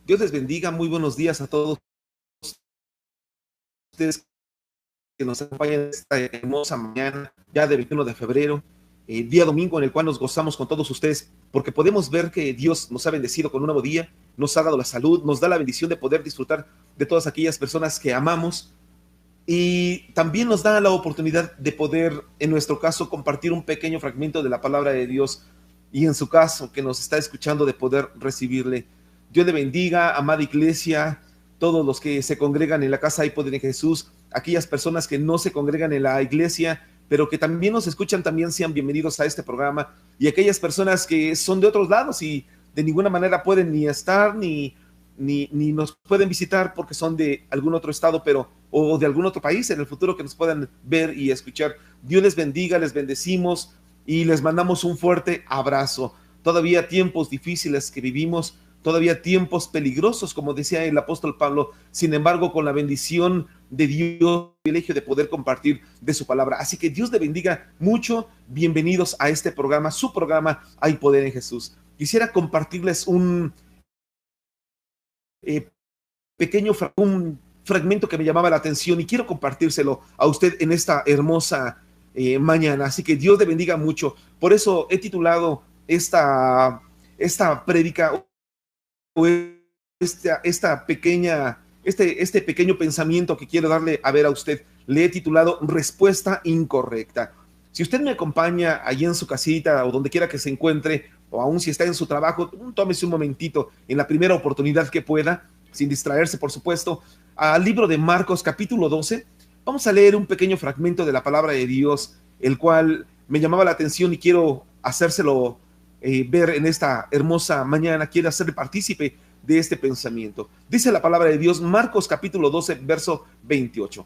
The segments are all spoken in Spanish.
Dios les bendiga, muy buenos días a todos ustedes que nos acompañan esta hermosa mañana, ya de 21 de febrero, día domingo en el cual nos gozamos con todos ustedes, porque podemos ver que Dios nos ha bendecido con un nuevo día, nos ha dado la salud, nos da la bendición de poder disfrutar de todas aquellas personas que amamos, y también nos da la oportunidad de poder, en nuestro caso, compartir un pequeño fragmento de la palabra de Dios, y en su caso, que nos está escuchando, de poder recibirle. Dios le bendiga, amada iglesia, todos los que se congregan en la casa Hay Poder en Jesús, aquellas personas que no se congregan en la iglesia, pero que también nos escuchan, también sean bienvenidos a este programa, y aquellas personas que son de otros lados y de ninguna manera pueden ni estar ni nos pueden visitar porque son de algún otro estado, pero o de algún otro país en el futuro, que nos puedan ver y escuchar. Dios les bendiga, les bendecimos y les mandamos un fuerte abrazo. Todavía tiempos difíciles que vivimos, todavía tiempos peligrosos, como decía el apóstol Pablo. Sin embargo, con la bendición de Dios, el privilegio de poder compartir de su palabra. Así que Dios le bendiga mucho. Bienvenidos a este programa, su programa Hay Poder en Jesús. Quisiera compartirles un eh, un fragmento que me llamaba la atención y quiero compartírselo a usted en esta hermosa mañana. Así que Dios le bendiga mucho. Por eso he titulado esta prédica, o esta pequeña, este pequeño pensamiento que quiero darle a ver a usted, le he titulado Respuesta Incorrecta. Si usted me acompaña allí en su casita o donde quiera que se encuentre, o aún si está en su trabajo, tómese un momentito en la primera oportunidad que pueda, sin distraerse, por supuesto, al libro de Marcos, capítulo 12. Vamos a leer un pequeño fragmento de la palabra de Dios, el cual me llamaba la atención y quiero hacérselo ver en esta hermosa mañana. Quiero hacerle partícipe de este pensamiento. Dice la palabra de Dios, Marcos capítulo 12, verso 28.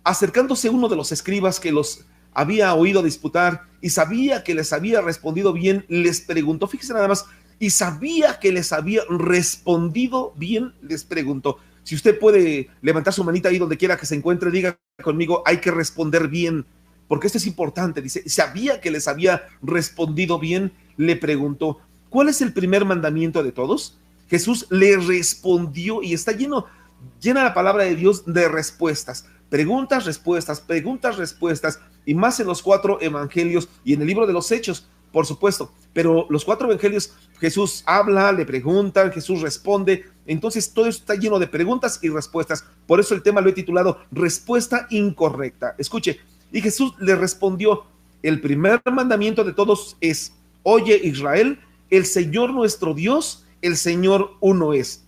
Acercándose uno de los escribas que los había oído disputar y sabía que les había respondido bien, les preguntó, fíjese nada más, y sabía que les había respondido bien, les preguntó. Si usted puede levantar su manita ahí donde quiera que se encuentre, diga conmigo, hay que responder bien, porque esto es importante. Dice, sabía que les había respondido bien, le preguntó, ¿cuál es el primer mandamiento de todos? Jesús le respondió, y está llena la palabra de Dios de respuestas. Preguntas, respuestas, preguntas, respuestas, y más en los 4 evangelios y en el libro de los Hechos, por supuesto. Pero los 4 evangelios, Jesús habla, le preguntan, Jesús responde. Entonces todo esto está lleno de preguntas y respuestas. Por eso el tema lo he titulado Respuesta Incorrecta. Escuche, y Jesús le respondió, el primer mandamiento de todos es, oye Israel, el Señor nuestro Dios, el Señor uno es.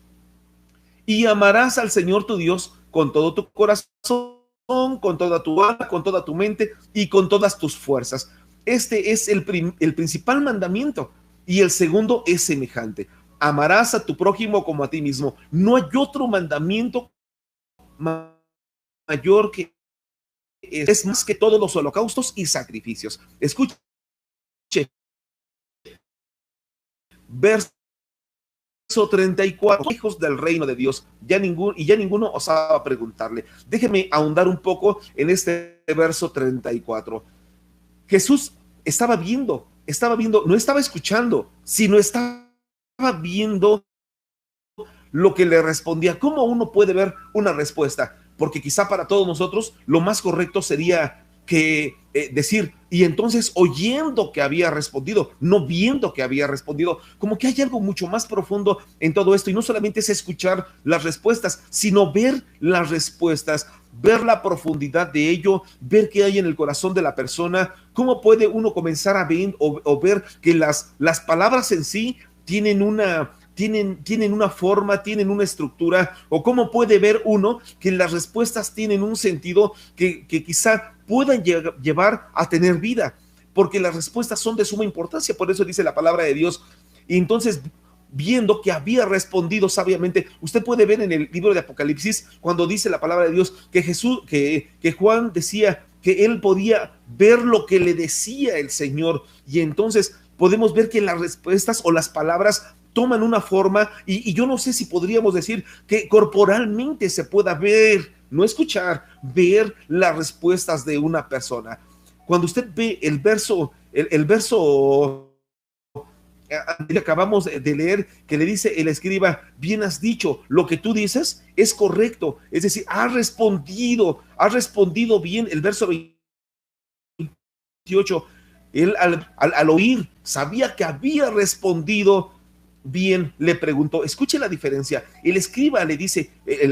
Y amarás al Señor tu Dios con todo tu corazón, con toda tu alma, con toda tu mente y con todas tus fuerzas. Este es el principal mandamiento, y el segundo es semejante. Amarás a tu prójimo como a ti mismo. No hay otro mandamiento mayor que es más que todos los holocaustos y sacrificios. Escuche, verso 34, hijos del reino de Dios, ya ninguno osaba preguntarle. Déjeme ahondar un poco en este verso 34. Jesús estaba viendo, no estaba escuchando, sino estaba viendo lo que le respondía. ¿Cómo uno puede ver una respuesta? Porque quizá para todos nosotros lo más correcto sería que decir, y entonces oyendo que había respondido, no viendo que había respondido, como que hay algo mucho más profundo en todo esto, y no solamente es escuchar las respuestas, sino ver las respuestas, ver la profundidad de ello, ver qué hay en el corazón de la persona. ¿Cómo puede uno comenzar a ver o ver que las palabras en sí tienen una forma, tienen una estructura? ¿O cómo puede ver uno que las respuestas tienen un sentido que quizá puedan llevar a tener vida? Porque las respuestas son de suma importancia. Por eso dice la palabra de Dios. Y entonces, viendo que había respondido sabiamente, usted puede ver en el libro de Apocalipsis, cuando dice la palabra de Dios, que Juan decía que él podía ver lo que le decía el Señor. Y entonces podemos ver que las respuestas o las palabras toman una forma, y yo no sé si podríamos decir que corporalmente se pueda ver, no escuchar, ver las respuestas de una persona. Cuando usted ve el verso le acabamos de leer, que le dice el escriba, bien has dicho, lo que tú dices es correcto, es decir, has respondido bien. El verso 28, él al oír, sabía que había respondido bien, le preguntó. Escuche la diferencia. El escriba le dice,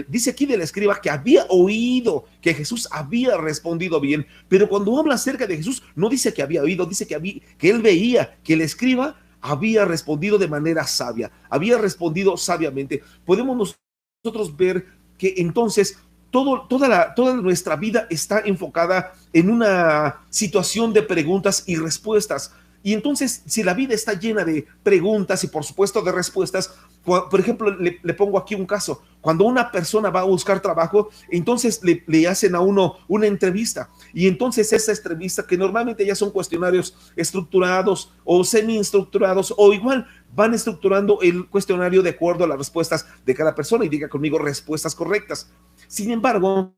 dice aquí del escriba que había oído que Jesús había respondido bien, pero cuando habla acerca de Jesús, no dice que había oído, dice que él veía que el escriba había respondido de manera sabia, había respondido sabiamente. Podemos nosotros ver que entonces toda nuestra vida está enfocada en una situación de preguntas y respuestas. Y entonces, si la vida está llena de preguntas y por supuesto de respuestas, por ejemplo, le pongo aquí un caso. Cuando una persona va a buscar trabajo, entonces le hacen a uno una entrevista. Y entonces esa entrevista, que normalmente ya son cuestionarios estructurados o semi-estructurados, o igual van estructurando el cuestionario de acuerdo a las respuestas de cada persona, y diga conmigo respuestas correctas. Sin embargo,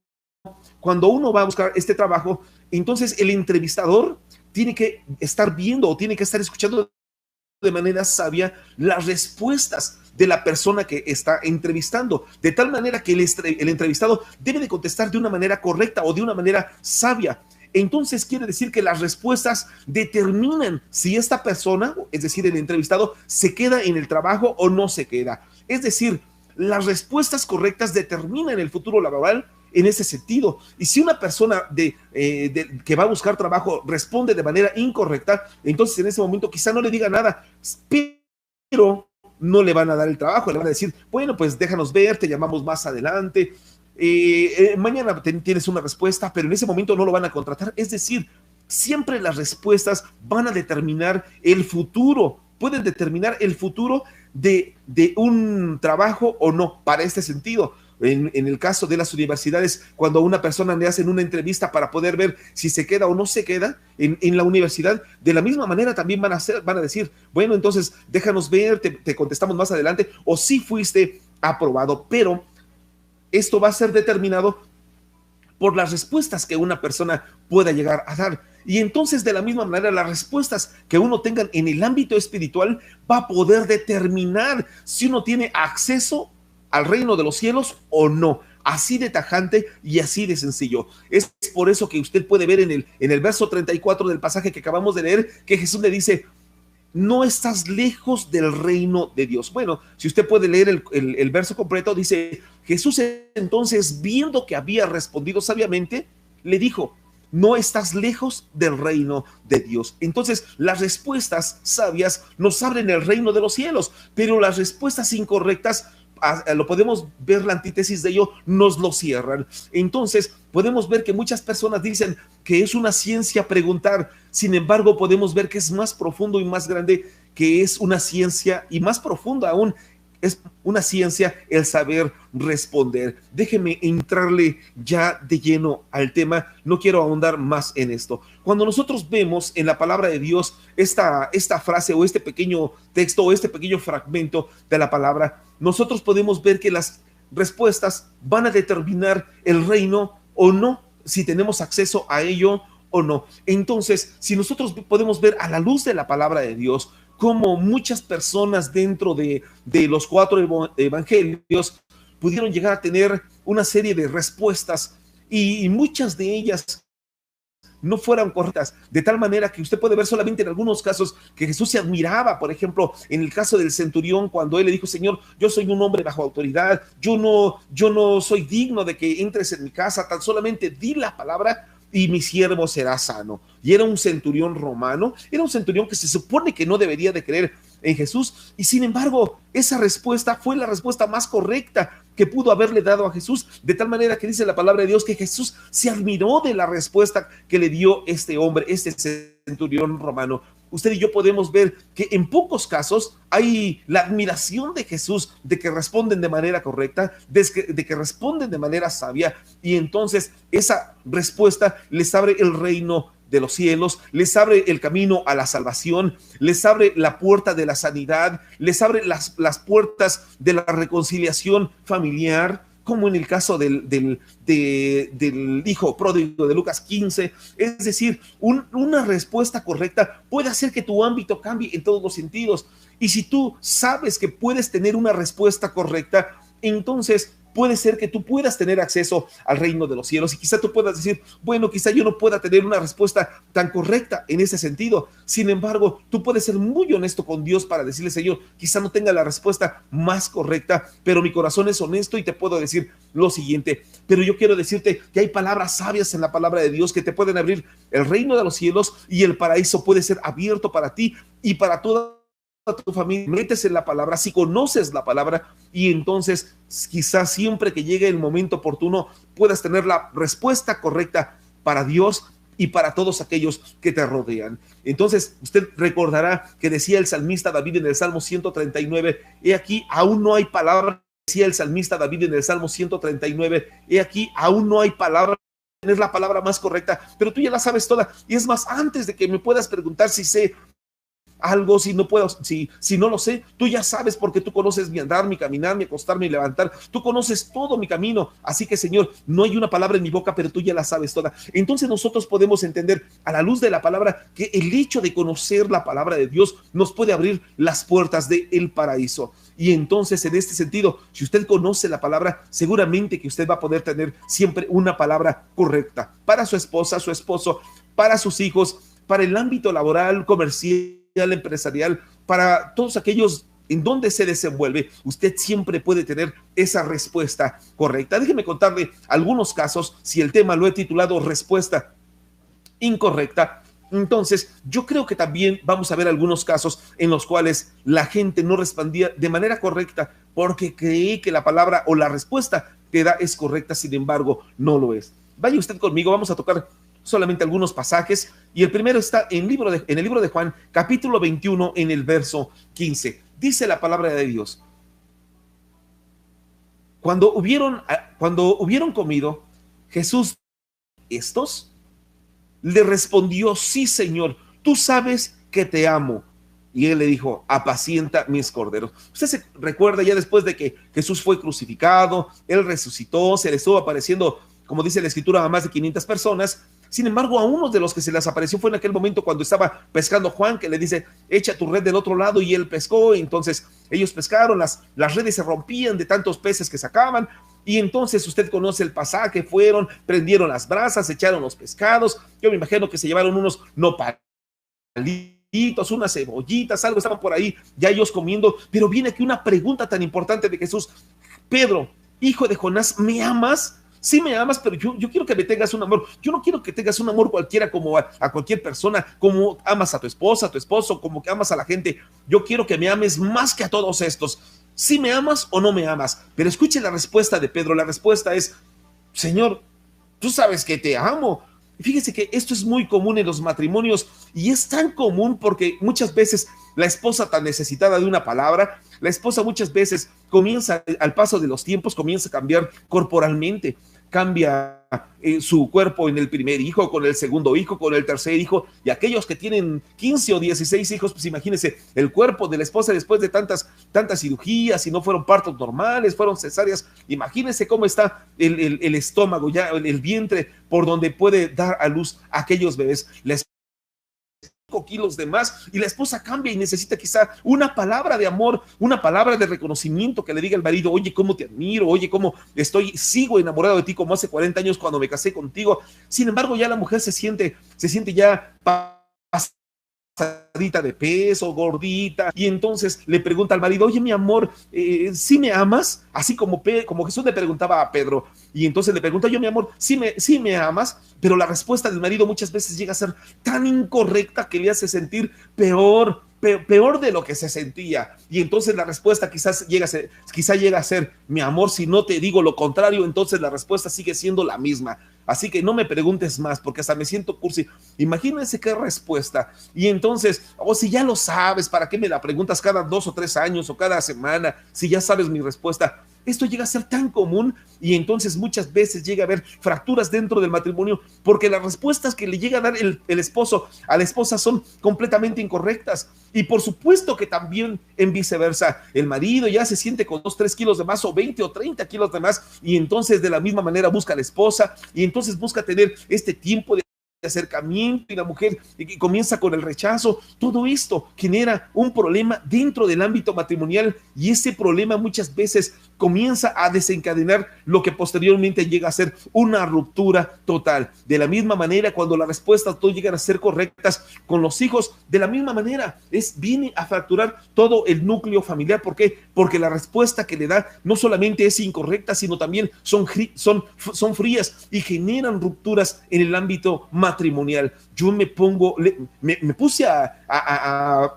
cuando uno va a buscar este trabajo, entonces el entrevistador tiene que estar viendo o tiene que estar escuchando de manera sabia las respuestas de la persona que está entrevistando, de tal manera que el entrevistado debe de contestar de una manera correcta o de una manera sabia. Entonces quiere decir que las respuestas determinan si esta persona, es decir, el entrevistado, se queda en el trabajo o no se queda. Es decir, las respuestas correctas determinan el futuro laboral en ese sentido. Y si una persona que va a buscar trabajo responde de manera incorrecta, entonces en ese momento quizá no le diga nada, pero no le van a dar el trabajo, le van a decir, bueno, pues déjanos ver, te llamamos más adelante, mañana tienes una respuesta, pero en ese momento no lo van a contratar. Es decir, siempre las respuestas van a determinar el futuro, pueden determinar el futuro de un trabajo o no, para este sentido. En el caso de las universidades, cuando a una persona le hacen una entrevista para poder ver si se queda o no se queda en la universidad, de la misma manera también van a decir, bueno, entonces déjanos ver, te contestamos más adelante, o si fuiste aprobado. Pero esto va a ser determinado por las respuestas que una persona pueda llegar a dar. Y entonces, de la misma manera, las respuestas que uno tenga en el ámbito espiritual va a poder determinar si uno tiene acceso al reino de los cielos o no. Así de tajante y así de sencillo. Es por eso que usted puede ver en el verso 34 del pasaje que acabamos de leer, que Jesús le dice, no estás lejos del reino de Dios. Bueno, si usted puede leer el verso completo, dice, Jesús entonces, viendo que había respondido sabiamente, le dijo, no estás lejos del reino de Dios. Entonces, las respuestas sabias nos abren el reino de los cielos, pero las respuestas incorrectas, lo podemos ver, la antítesis de ello, nos lo cierran. Entonces podemos ver que muchas personas dicen que es una ciencia preguntar, sin embargo podemos ver que es más profundo y más grande, que es una ciencia, y más profunda aún, es una ciencia el saber responder. Déjeme entrarle ya de lleno al tema, no quiero ahondar más en esto. Cuando nosotros vemos en la palabra de Dios esta frase o este pequeño texto o este pequeño fragmento de la palabra, nosotros podemos ver que las respuestas van a determinar el reino o no, si tenemos acceso a ello o no. Entonces, si nosotros podemos ver a la luz de la palabra de Dios, como muchas personas dentro de los 4 evangelios pudieron llegar a tener una serie de respuestas, y muchas de ellas no fueran correctas, de tal manera que usted puede ver solamente en algunos casos que Jesús se admiraba. Por ejemplo, en el caso del centurión, cuando él le dijo, Señor, yo soy un hombre bajo autoridad, yo no soy digno de que entres en mi casa, tan solamente di la palabra y mi siervo será sano. Y era un centurión romano, era un centurión que se supone que no debería de creer en Jesús, y sin embargo esa respuesta fue la respuesta más correcta que pudo haberle dado a Jesús, de tal manera que dice la palabra de Dios que Jesús se admiró de la respuesta que le dio este hombre, este centurión romano. Usted y yo podemos ver que en pocos casos hay la admiración de Jesús, de que responden de manera correcta, de que responden de manera sabia, y entonces esa respuesta les abre el reino de los cielos, les abre el camino a la salvación, les abre la puerta de la sanidad, les abre las puertas de la reconciliación familiar, como en el caso del hijo pródigo de Lucas 15. Es decir, una respuesta correcta puede hacer que tu ámbito cambie en todos los sentidos. Y si tú sabes que puedes tener una respuesta correcta, entonces puede ser que tú puedas tener acceso al reino de los cielos, y quizá tú puedas decir, bueno, quizá yo no pueda tener una respuesta tan correcta en ese sentido. Sin embargo, tú puedes ser muy honesto con Dios para decirle, Señor, quizá no tenga la respuesta más correcta, pero mi corazón es honesto y te puedo decir lo siguiente. Pero yo quiero decirte que hay palabras sabias en la palabra de Dios que te pueden abrir el reino de los cielos, y el paraíso puede ser abierto para ti y para toda tu familia. Metes en la palabra, si conoces la palabra, y entonces quizás siempre que llegue el momento oportuno puedas tener la respuesta correcta para Dios y para todos aquellos que te rodean. Entonces usted recordará que decía el salmista David en el Salmo 139, he aquí aún no hay palabra. Decía el salmista David en el Salmo 139, he aquí aún no hay palabra, tener la palabra más correcta, pero tú ya la sabes toda. Y es más, antes de que me puedas preguntar si sé algo, si no puedo, si no lo sé, tú ya sabes, porque tú conoces mi andar, mi caminar, mi acostar, mi levantar, tú conoces todo mi camino. Así que, Señor, no hay una palabra en mi boca, pero tú ya la sabes toda. Entonces nosotros podemos entender a la luz de la palabra que el hecho de conocer la palabra de Dios nos puede abrir las puertas del paraíso. Y entonces, en este sentido, si usted conoce la palabra, seguramente que usted va a poder tener siempre una palabra correcta para su esposa, su esposo, para sus hijos, para el ámbito laboral, comercial, empresarial, para todos aquellos en donde se desenvuelve. Usted siempre puede tener esa respuesta correcta. Déjeme contarle algunos casos. Si el tema lo he titulado respuesta incorrecta, entonces yo creo que también vamos a ver algunos casos en los cuales la gente no respondía de manera correcta porque cree que la palabra o la respuesta que da es correcta, sin embargo no lo es. Vaya usted conmigo, vamos a tocar solamente algunos pasajes, y el primero está en el libro de Juan, capítulo 21, en el verso 15. Dice la palabra de Dios: cuando hubieron comido, Jesús, ¿estos? Le respondió, sí, Señor, tú sabes que te amo. Y él le dijo, apacienta mis corderos. Usted se recuerda ya después de que Jesús fue crucificado, él resucitó, se le estuvo apareciendo, como dice la escritura, a más de 500 personas. Sin embargo, a uno de los que se les apareció fue en aquel momento cuando estaba pescando Juan, que le dice, echa tu red del otro lado, y él pescó. Y entonces ellos pescaron, las redes se rompían de tantos peces que sacaban, y entonces usted conoce el pasaje, fueron, prendieron las brasas, echaron los pescados. Yo me imagino que se llevaron unos nopalitos, unas cebollitas, algo, estaban por ahí ya ellos comiendo. Pero viene aquí una pregunta tan importante de Jesús: Pedro, hijo de Jonás, ¿me amas? Sí me amas, pero yo quiero que me tengas un amor. Yo no quiero que tengas un amor cualquiera, como a cualquier persona, como amas a tu esposa, a tu esposo, como que amas a la gente. Yo quiero que me ames más que a todos estos. ¿Sí me amas o no me amas? Pero escuche la respuesta de Pedro. La respuesta es, Señor, tú sabes que te amo. Fíjese que esto es muy común en los matrimonios, y es tan común porque muchas veces la esposa, tan necesitada de una palabra, la esposa muchas veces comienza, al paso de los tiempos, comienza a cambiar corporalmente. Cambia su cuerpo en el primer hijo, con el segundo hijo, con el tercer hijo, y aquellos que tienen 15 o 16 hijos, pues imagínense el cuerpo de la esposa después de tantas cirugías, y no fueron partos normales, fueron cesáreas. Imagínense cómo está el estómago, ya el vientre por donde puede dar a luz a aquellos bebés. Les 5 kilos de más, y la esposa cambia y necesita quizá una palabra de amor, una palabra de reconocimiento, que le diga al marido, oye, cómo te admiro, oye, cómo sigo enamorado de ti como hace 40 años cuando me casé contigo. Sin embargo, ya la mujer se siente ya pasadita de peso, gordita, y entonces le pregunta al marido, oye, mi amor, ¿sí me amas? Así como Jesús le preguntaba a Pedro. Y entonces le pregunta, yo, mi amor, ¿sí me amas? Pero la respuesta del marido muchas veces llega a ser tan incorrecta que le hace sentir peor de lo que se sentía. Y entonces la respuesta quizá llega a ser, mi amor, si no te digo lo contrario, entonces la respuesta sigue siendo la misma. Así que no me preguntes más, porque hasta me siento cursi. Imagínense qué respuesta. Y entonces, si ya lo sabes, ¿para qué me la preguntas cada 2 o 3 años o cada semana? Si ya sabes mi respuesta. Esto llega a ser tan común, y entonces muchas veces llega a haber fracturas dentro del matrimonio, porque las respuestas que le llega a dar el esposo a la esposa son completamente incorrectas. Y por supuesto que también en viceversa, el marido ya se siente con 2, 3 kilos de más, o 20 o 30 kilos de más, y entonces de la misma manera busca a la esposa, y entonces busca tener este tiempo de acercamiento y la mujer que comienza con el rechazo. Todo esto genera un problema dentro del ámbito matrimonial y ese problema muchas veces comienza a desencadenar lo que posteriormente llega a ser una ruptura total. De la misma manera, cuando las respuestas no llegan a ser correctas con los hijos, de la misma manera viene a fracturar todo el núcleo familiar. ¿Por qué? Porque la respuesta que le da no solamente es incorrecta, sino también son frías y generan rupturas en el ámbito matrimonial. Yo me puse a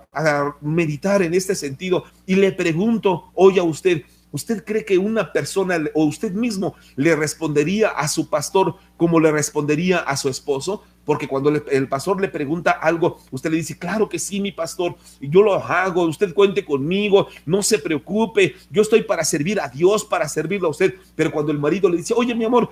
meditar en este sentido y le pregunto hoy a usted, ¿usted cree que una persona o usted mismo le respondería a su pastor como le respondería a su esposo? Porque cuando el pastor le pregunta algo, usted le dice, claro que sí, mi pastor, yo lo hago, usted cuente conmigo, no se preocupe, yo estoy para servir a Dios, para servirlo a usted. Pero cuando el marido le dice, oye, mi amor,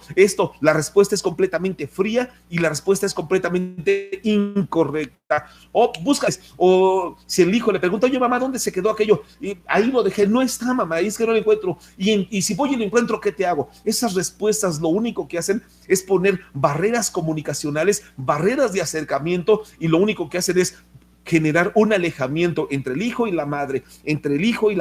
la respuesta es completamente fría y la respuesta es completamente incorrecta. O si el hijo le pregunta, oye, mamá, ¿dónde se quedó aquello? Y ahí lo dejé, no está, mamá, es que no lo encuentro. Y si voy y lo encuentro, ¿qué te hago? Esas respuestas lo único que hacen es poner barreras comunicacionales, barreras de acercamiento, y lo único que hacen es generar un alejamiento entre el hijo y la madre, entre el hijo y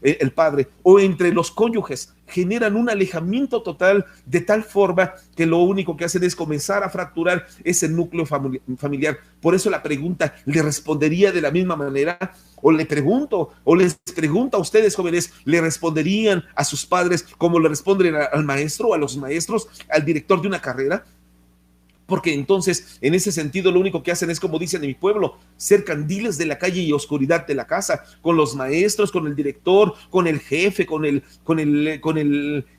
el padre, o entre los cónyuges. Generan un alejamiento total, de tal forma que lo único que hacen es comenzar a fracturar ese núcleo familiar. Por eso la pregunta, ¿le respondería de la misma manera? O les pregunto a ustedes, jóvenes, ¿le responderían a sus padres como le responden al maestro, a los maestros, al director de una carrera? Porque entonces, en ese sentido, lo único que hacen es, como dicen en mi pueblo, ser candiles de la calle y oscuridad de la casa, con los maestros, con el director, con el jefe, con el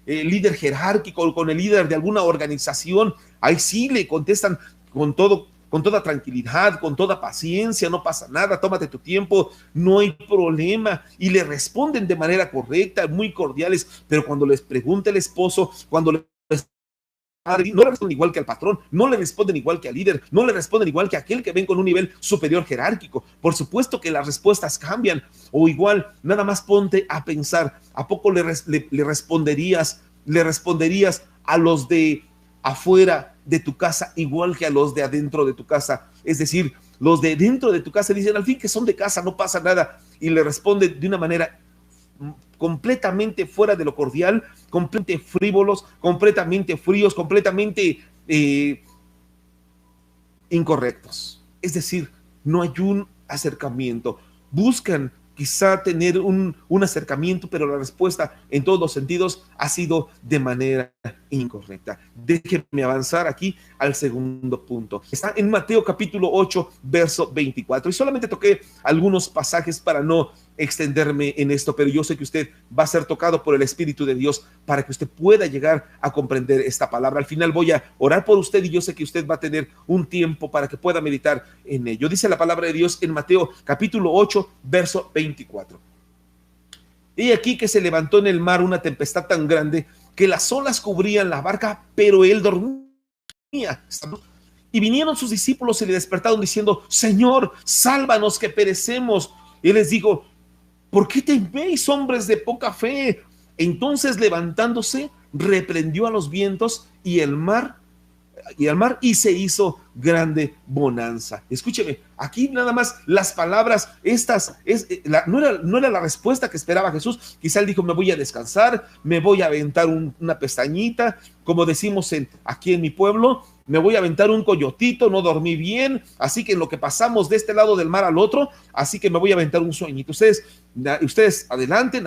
líder jerárquico, con el líder de alguna organización. Ahí sí le contestan con toda tranquilidad, con toda paciencia, no pasa nada, tómate tu tiempo, no hay problema, y le responden de manera correcta, muy cordiales. Pero cuando les pregunta el esposo, cuando les no le responden igual que al patrón, no le responden igual que al líder, no le responden igual que a aquel que ven con un nivel superior jerárquico. Por supuesto que las respuestas cambian. O igual, nada más ponte a pensar, ¿a poco le responderías a los de afuera de tu casa igual que a los de adentro de tu casa? Es decir, los de dentro de tu casa dicen, al fin que son de casa, no pasa nada, y le responden de una manera completamente fuera de lo cordial, completamente frívolos, completamente fríos, completamente incorrectos. Es decir, no hay un acercamiento. Buscan quizá tener un acercamiento, pero la respuesta en todos los sentidos ha sido de manera incorrecta. Déjenme avanzar aquí al segundo punto. Está en Mateo capítulo 8, verso 24. Y solamente toqué algunos pasajes para no extenderme en esto, pero yo sé que usted va a ser tocado por el Espíritu de Dios para que usted pueda llegar a comprender esta palabra. Al final voy a orar por usted y yo sé que usted va a tener un tiempo para que pueda meditar en ello. Dice la palabra de Dios en Mateo capítulo 8, verso 24. Y aquí que se levantó en el mar una tempestad tan grande que las olas cubrían la barca, pero él dormía. Y vinieron sus discípulos y le despertaron diciendo, Señor, sálvanos que perecemos. Y él les dijo, ¿por qué teméis, hombres de poca fe? Entonces, levantándose, reprendió a los vientos y al mar, y se hizo grande bonanza. Escúcheme, aquí nada más las palabras no era la respuesta que esperaba Jesús. Quizá él dijo, me voy a descansar, me voy a aventar una pestañita, como decimos aquí en mi pueblo, me voy a aventar un coyotito, no dormí bien, así que en lo que pasamos de este lado del mar al otro, así que me voy a aventar un sueñito. Ustedes adelanten,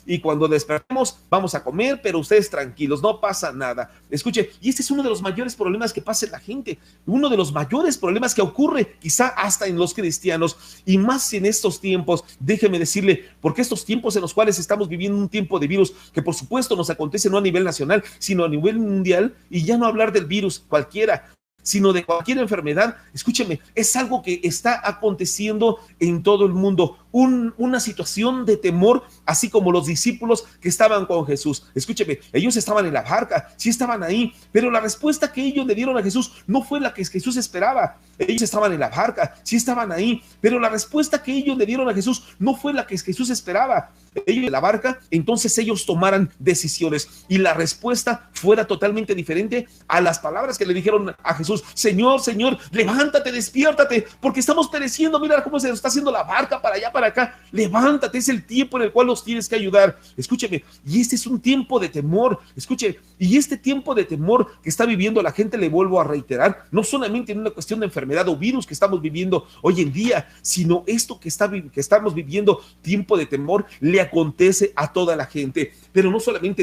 y cuando despertemos vamos a comer, pero ustedes tranquilos, no pasa nada. Escuche, y este es uno de los mayores problemas que pasa en la gente, uno de los mayores problemas que ocurre quizá hasta en los cristianos, y más en estos tiempos. Déjeme decirle, porque estos tiempos en los cuales estamos viviendo un tiempo de virus, que por supuesto nos acontece no a nivel nacional, sino a nivel mundial, y ya no hablar del virus cualquiera, sino de cualquier enfermedad. Escúcheme, es algo que está aconteciendo en todo el mundo. una situación de temor, así como los discípulos que estaban con Jesús. Escúcheme, ellos estaban en la barca, sí estaban ahí, pero la respuesta que ellos le dieron a Jesús no fue la que Jesús esperaba. Ellos estaban en la barca, sí estaban ahí, pero la respuesta que ellos le dieron a Jesús no fue la que Jesús esperaba. Ellos en la barca, entonces ellos tomaran decisiones y la respuesta fuera totalmente diferente a las palabras que le dijeron a Jesús: Señor, Señor, levántate, despiértate, porque estamos pereciendo, mira cómo se está haciendo la barca para allá, para acá, levántate, es el tiempo en el cual los tienes que ayudar. Escúcheme, y este es un tiempo de temor, escuche, y este tiempo de temor que está viviendo la gente, le vuelvo a reiterar, no solamente en una cuestión de enfermedad o virus que estamos viviendo hoy en día, sino esto que estamos viviendo, tiempo de temor, le acontece a toda la gente, pero no solamente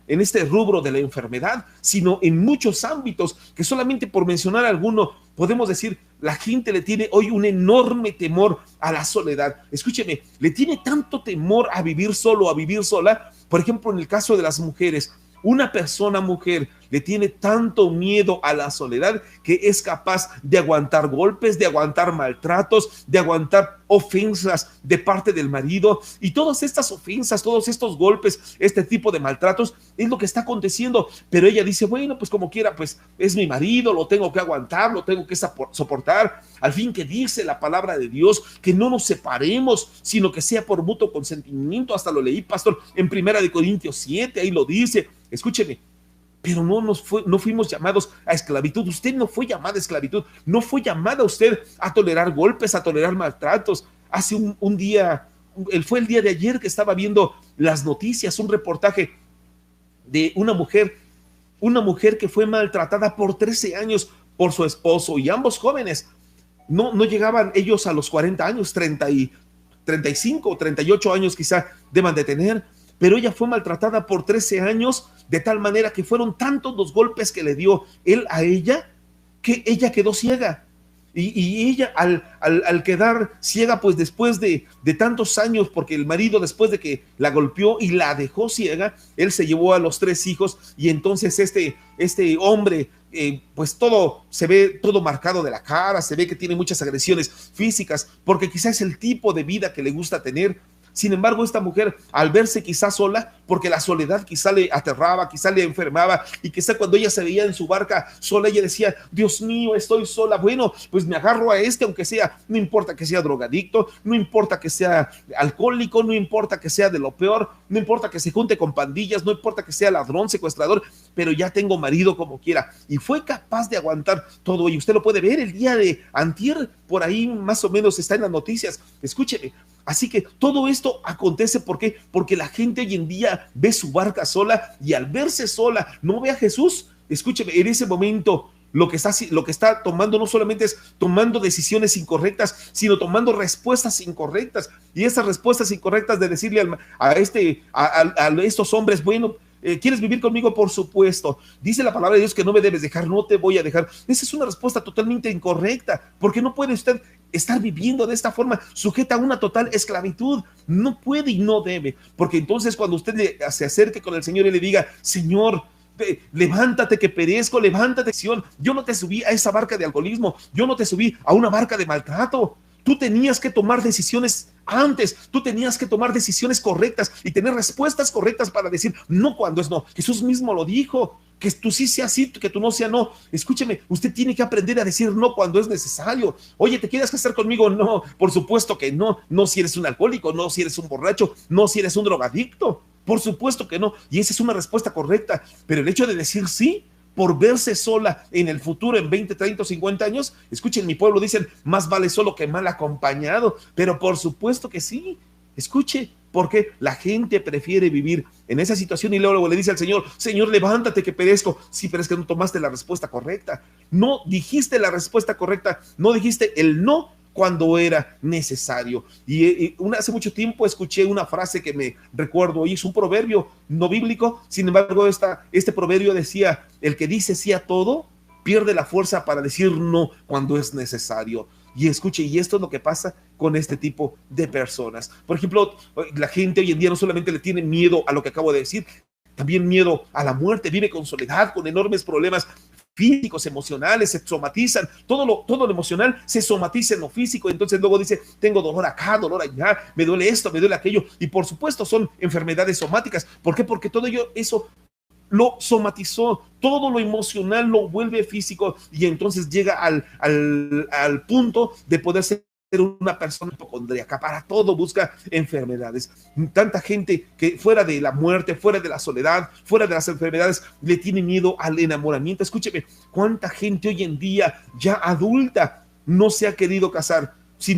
en este rubro de la enfermedad, sino en muchos ámbitos, que solamente por mencionar alguno, podemos decir, la gente le tiene hoy un enorme temor a la soledad. Escúcheme, le tiene tanto temor a vivir solo, a vivir sola. Por ejemplo, en el caso de las mujeres, una persona mujer le tiene tanto miedo a la soledad que es capaz de aguantar golpes, de aguantar maltratos, de aguantar ofensas de parte del marido, y todas estas ofensas, todos estos golpes, este tipo de maltratos es lo que está aconteciendo. Pero ella dice: bueno, pues como quiera, pues es mi marido, lo tengo que aguantar, lo tengo que soportar. Al fin, que dice la palabra de Dios que no nos separemos, sino que sea por mutuo consentimiento. Hasta lo leí, pastor, en 1 Corintios 7, ahí lo dice. Escúcheme, pero no fuimos llamados a esclavitud. Usted no fue llamada a esclavitud, no fue llamada usted a tolerar golpes, a tolerar maltratos. Hace un día, fue el día de ayer que estaba viendo las noticias, un reportaje de una mujer que fue maltratada por 13 años por su esposo, y ambos jóvenes, no llegaban ellos a los 40 años, 35 o 38 años quizá deban de tener, pero ella fue maltratada por 13 años, de tal manera que fueron tantos los golpes que le dio él a ella, que ella quedó ciega. Y ella al quedar ciega, pues después de tantos años, porque el marido, después de que la golpeó y la dejó ciega, él se llevó a los 3 hijos, y entonces este hombre, pues se ve todo marcado de la cara, se ve que tiene muchas agresiones físicas, porque quizás es el tipo de vida que le gusta tener. Sin embargo, esta mujer, al verse quizá sola, porque la soledad quizá le aterraba, quizá le enfermaba, y quizá cuando ella se veía en su barca sola, ella decía: Dios mío, estoy sola, bueno, pues me agarro a aunque sea, no importa que sea drogadicto, no importa que sea alcohólico, no importa que sea de lo peor, no importa que se junte con pandillas, no importa que sea ladrón, secuestrador, pero ya tengo marido como quiera. Y fue capaz de aguantar todo, y usted lo puede ver el día de antier, por ahí más o menos está en las noticias. Escúcheme. Así que todo esto acontece, ¿por qué? Porque la gente hoy en día ve su barca sola, y al verse sola no ve a Jesús. Escúcheme, en ese momento lo que está tomando no solamente es tomando decisiones incorrectas, sino tomando respuestas incorrectas, y esas respuestas incorrectas de decirle a estos hombres: bueno, ¿quieres vivir conmigo? Por supuesto. Dice la palabra de Dios que no me debes dejar, no te voy a dejar. Esa es una respuesta totalmente incorrecta, porque no puede usted estar viviendo de esta forma, sujeta a una total esclavitud. No puede y no debe, porque entonces cuando usted se acerque con el Señor y le diga: Señor, levántate que perezco, levántate, Sion. Yo no te subí a esa barca de alcoholismo, yo no te subí a una barca de maltrato. Tú tenías que tomar decisiones antes, tú tenías que tomar decisiones correctas y tener respuestas correctas para decir no cuando es no. Jesús mismo lo dijo, que tú sí sea sí, que tú no sea no. Escúcheme, usted tiene que aprender a decir no cuando es necesario. Oye, ¿te quieres casar conmigo? No, por supuesto que no. No si eres un alcohólico, no si eres un borracho, no si eres un drogadicto. Por supuesto que no. Y esa es una respuesta correcta. Pero el hecho de decir sí, por verse sola en el futuro, en 20, 30 o 50 años, escuchen, mi pueblo dicen: más vale solo que mal acompañado. Pero por supuesto que sí. Escuche, porque la gente prefiere vivir en esa situación, y luego le dice al Señor: Señor, levántate que perezco. Sí, pero es que no tomaste la respuesta correcta, no dijiste la respuesta correcta, no dijiste el no cuando era necesario. Y hace mucho tiempo escuché una frase que me recuerdo, y es un proverbio no bíblico. Sin embargo, este proverbio decía: el que dice sí a todo pierde la fuerza para decir no cuando es necesario. Y escuche, y esto es lo que pasa con este tipo de personas. Por ejemplo, la gente hoy en día no solamente le tiene miedo a lo que acabo de decir, también miedo a la muerte, vive con soledad, con enormes problemas físicos, emocionales, se somatizan, todo lo emocional se somatiza en lo físico. Entonces luego dice, tengo dolor acá, dolor allá, me duele esto, me duele aquello, y por supuesto son enfermedades somáticas. ¿Por qué? Porque todo eso lo somatizó, todo lo emocional lo vuelve físico, y entonces llega al punto de poder ser una persona hipocondríaca. Para todo busca enfermedades. Tanta gente que fuera de la muerte, fuera de la soledad, fuera de las enfermedades, le tiene miedo al enamoramiento. Escúcheme, cuánta gente hoy en día ya adulta no se ha querido casar. Si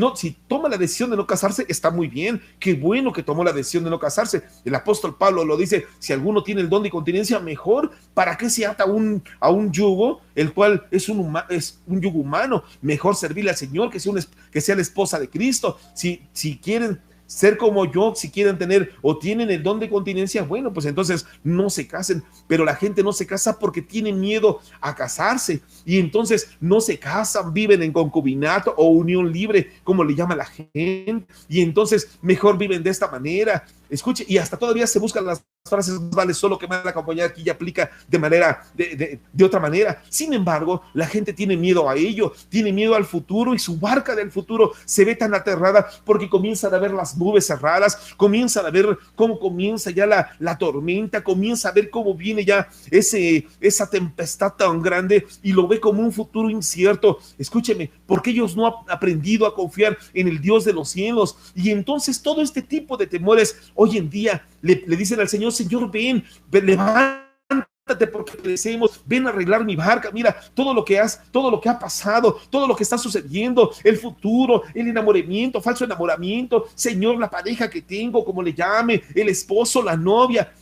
toma la decisión de no casarse, está muy bien, qué bueno que tomó la decisión de no casarse. El apóstol Pablo lo dice, si alguno tiene el don de continencia, mejor. ¿Para qué se ata a un yugo, el cual es un yugo humano? Mejor servirle al Señor, que sea la esposa de Cristo. Si quieren ser como yo, si quieren tener o tienen el don de continencia, bueno, pues entonces no se casen. Pero la gente no se casa porque tiene miedo a casarse, y entonces no se casan, viven en concubinato o unión libre, como le llama la gente, y entonces mejor viven de esta manera. Escuche, y hasta todavía se buscan las frases, vale solo que mal acompañar, aquí ya aplica de otra manera. Sin embargo, la gente tiene miedo a ello, tiene miedo al futuro, y su barca del futuro se ve tan aterrada porque comienzan a ver las nubes cerradas, comienzan a ver cómo comienza ya la tormenta, comienza a ver cómo viene ya esa tempestad tan grande, y lo ve como un futuro incierto. Escúcheme, porque ellos no han aprendido a confiar en el Dios de los cielos, y entonces todo este tipo de temores hoy en día le dicen al Señor, Señor, ven, levántate porque perecemos, ven a arreglar mi barca, mira todo lo que ha pasado, todo lo que está sucediendo, el futuro, el enamoramiento, falso enamoramiento, Señor, la pareja que tengo, como le llame, el esposo, la novia,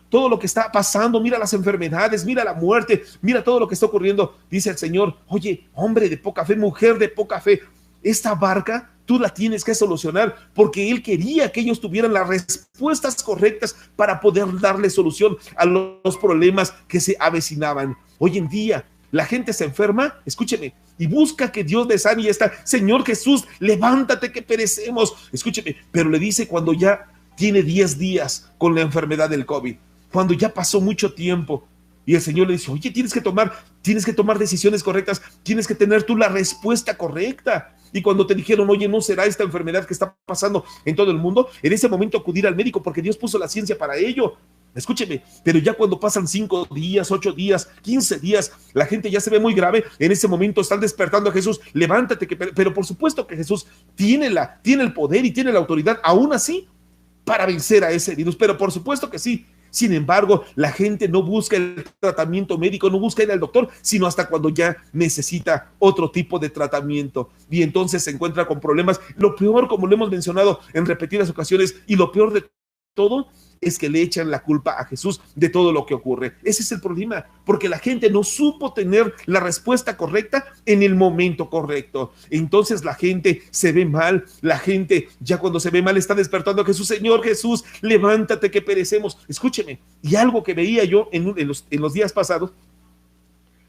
todo lo que está pasando, mira las enfermedades, mira la muerte, mira todo lo que está ocurriendo. Dice el Señor, oye, hombre de poca fe, mujer de poca fe, esta barca tú la tienes que solucionar, porque Él quería que ellos tuvieran las respuestas correctas para poder darle solución a los problemas que se avecinaban. Hoy en día la gente se enferma, escúcheme, y busca que Dios les sane, y está, Señor Jesús, levántate que perecemos. Escúcheme, pero le dice cuando ya tiene 10 días con la enfermedad del COVID, cuando ya pasó mucho tiempo, y el Señor le dice, oye, tienes que tomar decisiones correctas, tienes que tener tú la respuesta correcta. Y cuando te dijeron, oye, no será esta enfermedad que está pasando en todo el mundo, en ese momento acudir al médico, porque Dios puso la ciencia para ello. Escúcheme, pero ya cuando pasan 5 días, 8 días, 15 días, la gente ya se ve muy grave, en ese momento están despertando a Jesús, levántate, pero por supuesto que Jesús tiene el poder y tiene la autoridad, aún así, para vencer a ese virus, pero por supuesto que sí. Sin embargo, la gente no busca el tratamiento médico, no busca ir al doctor, sino hasta cuando ya necesita otro tipo de tratamiento, y entonces se encuentra con problemas. Lo peor, como lo hemos mencionado en repetidas ocasiones, y lo peor de todo es que le echan la culpa a Jesús de todo lo que ocurre. Ese es el problema, porque la gente no supo tener la respuesta correcta en el momento correcto. Entonces la gente se ve mal, la gente ya cuando se ve mal está despertando a Jesús, Señor Jesús, levántate que perecemos. Escúcheme, y algo que veía yo en los días pasados,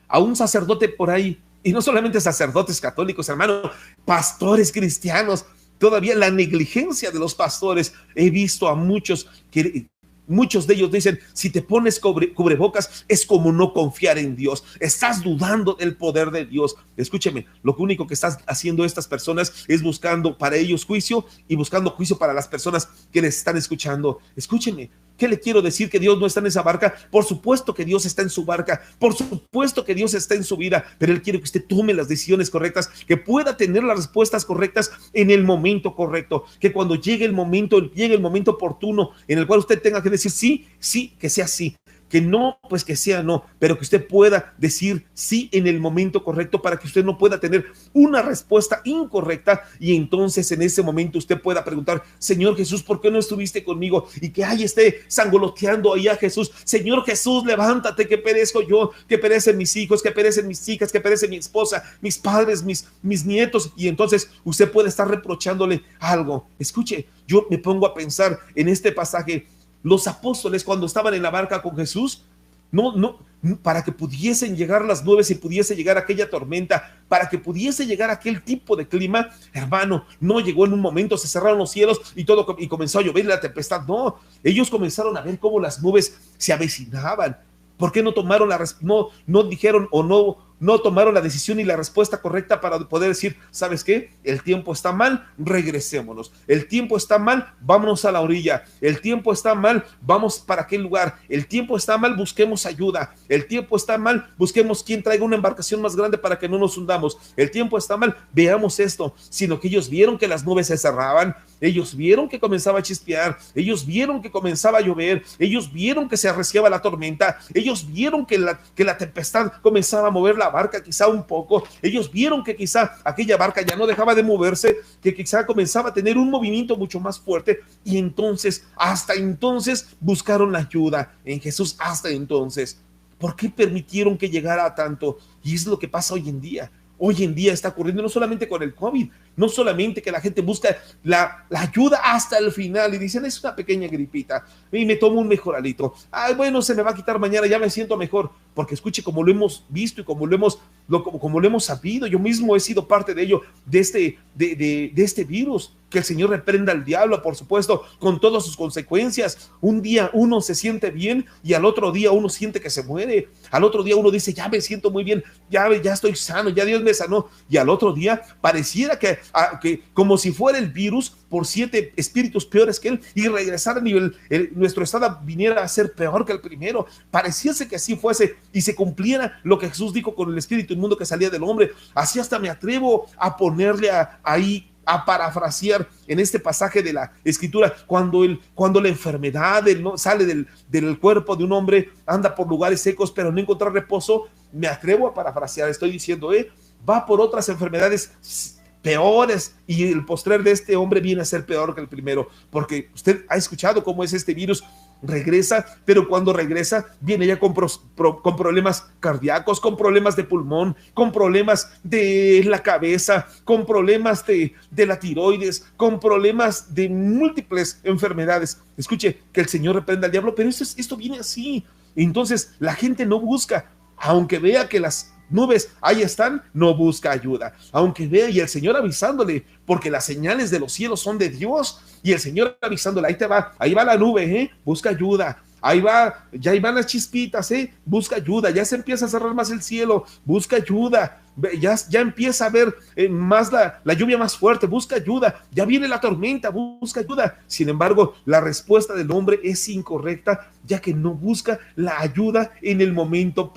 a un sacerdote por ahí, y no solamente sacerdotes católicos, hermano, pastores cristianos. Todavía la negligencia de los pastores. He visto a muchos de ellos dicen, si te pones cubrebocas es como no confiar en Dios, estás dudando del poder de Dios. Escúcheme, lo único que están haciendo estas personas es buscando para ellos juicio, y buscando juicio para las personas que les están escuchando. Escúcheme, ¿qué le quiero decir? ¿Que Dios no está en esa barca? Por supuesto que Dios está en su barca, por supuesto que Dios está en su vida, pero Él quiere que usted tome las decisiones correctas, que pueda tener las respuestas correctas en el momento correcto, que cuando llegue el momento oportuno en el cual usted tenga que decir sí, que sea sí, que no, pues que sea no, pero que usted pueda decir sí en el momento correcto, para que usted no pueda tener una respuesta incorrecta, y entonces en ese momento usted pueda preguntar, Señor Jesús, ¿por qué no estuviste conmigo? Y que ahí esté sangoloteando ahí a Jesús, Señor Jesús, levántate que perezco yo, que perecen mis hijos, que perecen mis hijas, que perece mi esposa, mis padres, mis nietos, y entonces usted puede estar reprochándole algo. Escuche, yo me pongo a pensar en este pasaje. Los apóstoles, cuando estaban en la barca con Jesús, para que pudiesen llegar las nubes y pudiese llegar aquella tormenta, para que pudiese llegar aquel tipo de clima, hermano, no llegó en un momento, se cerraron los cielos y comenzó a llover la tempestad. No, ellos comenzaron a ver cómo las nubes se avecinaban. ¿Por qué no tomaron no dijeron o no tomaron la decisión y la respuesta correcta para poder decir, ¿sabes qué? El tiempo está mal, regresémonos. El tiempo está mal, vámonos a la orilla. El tiempo está mal, vamos para aquel lugar. El tiempo está mal, busquemos ayuda. El tiempo está mal, busquemos quien traiga una embarcación más grande para que no nos hundamos. El tiempo está mal, veamos esto. Sino que ellos vieron que las nubes se cerraban, ellos vieron que comenzaba a chispear, ellos vieron que comenzaba a llover, ellos vieron que se arreciaba la tormenta, ellos vieron que la tempestad comenzaba a mover la barca quizá un poco, ellos vieron que quizá aquella barca ya no dejaba de moverse, que quizá comenzaba a tener un movimiento mucho más fuerte, y entonces, hasta entonces, buscaron la ayuda en Jesús. Hasta entonces, ¿por qué permitieron que llegara a tanto? Y es lo que pasa hoy en día. Hoy en día está ocurriendo no solamente con el COVID, no solamente que la gente busca la ayuda hasta el final y dicen, es una pequeña gripita y me tomo un mejoralito. Ay, bueno, se me va a quitar mañana, ya me siento mejor. Porque escuche, como lo hemos visto y como lo hemos sabido, yo mismo he sido parte de ello, de este virus. Que el Señor reprenda al diablo, por supuesto, con todas sus consecuencias. Un día uno se siente bien y al otro día uno siente que se muere. Al otro día uno dice, ya me siento muy bien, ya estoy sano, ya Dios me sanó. Y al otro día pareciera que como si fuera el virus por 7 espíritus peores que él, y regresar a nivel, nuestro estado viniera a ser peor que el primero. Pareciese que así fuese y se cumpliera lo que Jesús dijo con el espíritu inmundo que salía del hombre. Así hasta me atrevo a ponerle ahí, a parafrasear en este pasaje de la escritura, cuando la enfermedad sale del cuerpo de un hombre, anda por lugares secos pero no encontrar reposo. Me atrevo a parafrasear, estoy diciendo, va por otras enfermedades peores, y el postrer de este hombre viene a ser peor que el primero, porque usted ha escuchado cómo es este virus. Regresa, pero cuando regresa viene ya con problemas cardíacos, con problemas de pulmón, con problemas de la cabeza, con problemas de la tiroides, con problemas de múltiples enfermedades. Escuche, que el Señor reprenda al diablo, pero esto viene así. Entonces la gente no busca, aunque vea que las nubes ahí están, no busca ayuda, aunque vea, y el Señor avisándole, porque las señales de los cielos son de Dios, y el Señor avisándole, ahí va la nube, busca ayuda. Ahí van las chispitas, busca ayuda. Ya se empieza a cerrar más el cielo, busca ayuda. Ya empieza a ver más la lluvia más fuerte, busca ayuda. Ya viene la tormenta, busca ayuda. Sin embargo, la respuesta del hombre es incorrecta, ya que no busca la ayuda en el momento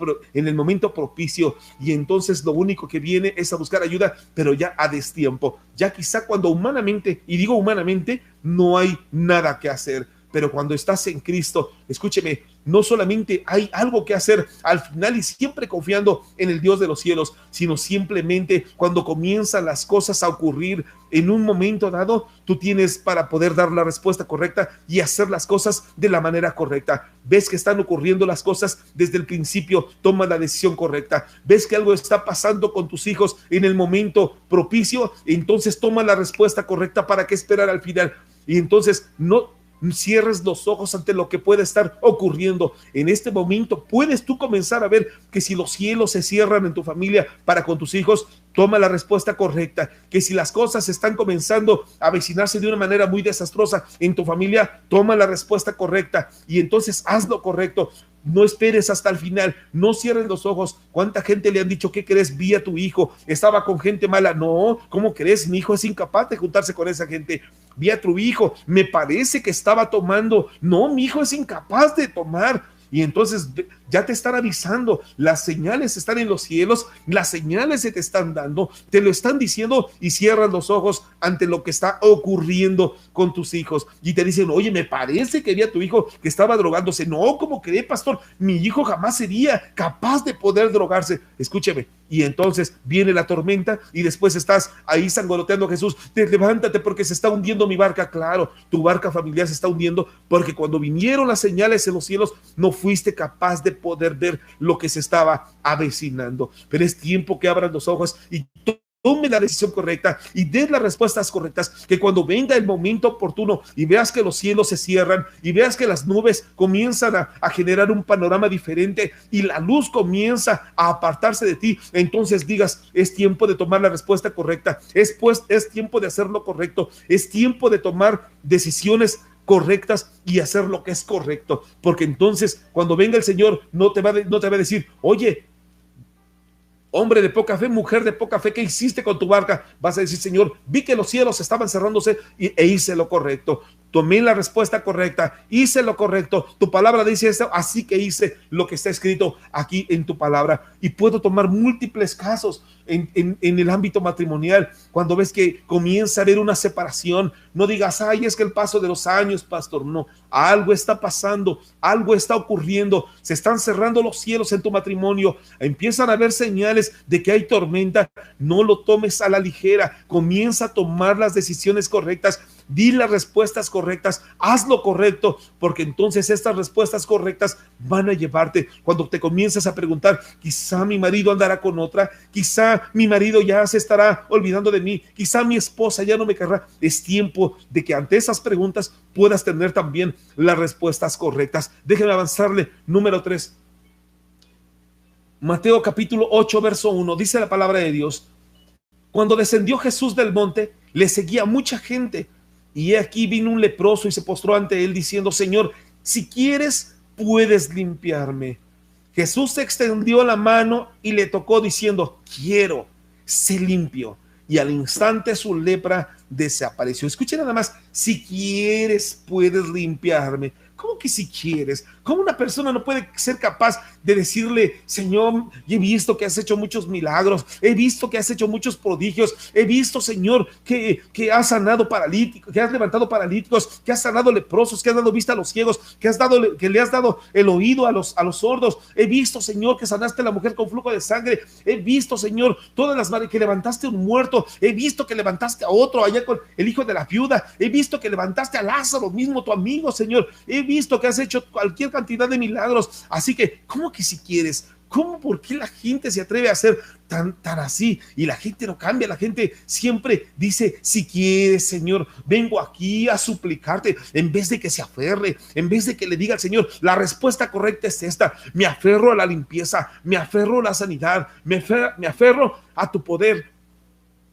propicio, y entonces lo único que viene es a buscar ayuda, pero ya a destiempo, ya quizá cuando humanamente, y digo humanamente, no hay nada que hacer. Pero cuando estás en Cristo, escúcheme, no solamente hay algo que hacer al final y siempre confiando en el Dios de los cielos, sino simplemente cuando comienzan las cosas a ocurrir en un momento dado, tú tienes para poder dar la respuesta correcta y hacer las cosas de la manera correcta. Ves que están ocurriendo las cosas desde el principio, toma la decisión correcta. Ves que algo está pasando con tus hijos en el momento propicio, entonces toma la respuesta correcta. ¿Para qué esperar al final? Y entonces no cierres los ojos ante lo que puede estar ocurriendo. En este momento puedes tú comenzar a ver que si los cielos se cierran en tu familia para con tus hijos, toma la respuesta correcta. Que si las cosas están comenzando a avecinarse de una manera muy desastrosa en tu familia, toma la respuesta correcta y entonces haz lo correcto. No esperes hasta el final, no cierres los ojos. ¿Cuánta gente le han dicho, qué crees? Vi a tu hijo, estaba con gente mala? No, ¿cómo crees? Mi hijo es incapaz de juntarse con esa gente. Vi a tu hijo, me parece que estaba tomando. No, mi hijo es incapaz de tomar. Y entonces ya te están avisando, las señales están en los cielos, las señales se te están dando, te lo están diciendo, y cierras los ojos ante lo que está ocurriendo con tus hijos. Y te dicen, oye, me parece que vi a tu hijo que estaba drogándose. No, ¿cómo cree, pastor? Mi hijo jamás sería capaz de poder drogarse. Escúcheme. Y entonces viene la tormenta y después estás ahí sangoloteando a Jesús. Levántate porque se está hundiendo mi barca. Claro, tu barca familiar se está hundiendo porque cuando vinieron las señales en los cielos no fuiste capaz de poder ver lo que se estaba avecinando. Pero es tiempo que abras los ojos y tome la decisión correcta y dé las respuestas correctas, que cuando venga el momento oportuno y veas que los cielos se cierran y veas que las nubes comienzan a generar un panorama diferente y la luz comienza a apartarse de ti, entonces digas, es tiempo de tomar la respuesta correcta, es tiempo de hacer lo correcto, es tiempo de tomar decisiones correctas y hacer lo que es correcto, porque entonces cuando venga el Señor no te va a decir, oye, hombre de poca fe, mujer de poca fe, ¿qué hiciste con tu barca? Vas a decir, Señor, vi que los cielos estaban cerrándose e hice lo correcto. Tomé la respuesta correcta, hice lo correcto. Tu palabra dice esto, así que hice lo que está escrito aquí en tu palabra. Y puedo tomar múltiples casos en el ámbito matrimonial. Cuando ves que comienza a haber una separación, no digas, ay, es que el paso de los años, pastor. No, algo está pasando, algo está ocurriendo. Se están cerrando los cielos en tu matrimonio. Empiezan a haber señales de que hay tormenta. No lo tomes a la ligera. Comienza a tomar las decisiones correctas. Di las respuestas correctas, haz lo correcto, porque entonces estas respuestas correctas van a llevarte. Cuando te comienzas a preguntar, quizá mi marido andará con otra, quizá mi marido ya se estará olvidando de mí, quizá mi esposa ya no me querrá, es tiempo de que ante esas preguntas puedas tener también las respuestas correctas. Déjenme avanzarle. Número 3. Mateo capítulo 8, verso 1, dice la palabra de Dios: cuando descendió Jesús del monte, le seguía mucha gente. Y aquí vino un leproso y se postró ante él diciendo, Señor, si quieres, puedes limpiarme. Jesús extendió la mano y le tocó diciendo, quiero, sé limpio. Y al instante su lepra desapareció. Escuchen nada más, si quieres, puedes limpiarme. ¿Cómo que si quieres? ¿Cómo una persona no puede ser capaz de decirle, Señor, he visto que has hecho muchos milagros, he visto que has hecho muchos prodigios, he visto, Señor, que has sanado paralíticos, que has levantado paralíticos, que has sanado leprosos, que has dado vista a los ciegos, que le has dado el oído a los sordos, he visto, Señor, que sanaste a la mujer con flujo de sangre, he visto, Señor, todas las manos, que levantaste a un muerto, he visto que levantaste a otro allá con el hijo de la viuda, he visto que levantaste a Lázaro mismo, tu amigo, Señor, he visto que has hecho cualquier cantidad de milagros. Así que, ¿cómo que si quieres? ¿Cómo? ¿Por qué la gente se atreve a ser tan así? Y la gente no cambia, la gente siempre dice, si quieres, Señor, vengo aquí a suplicarte, en vez de que se aferre, en vez de que le diga al Señor, la respuesta correcta es esta: me aferro a la limpieza, me aferro a la sanidad, me aferro a tu poder.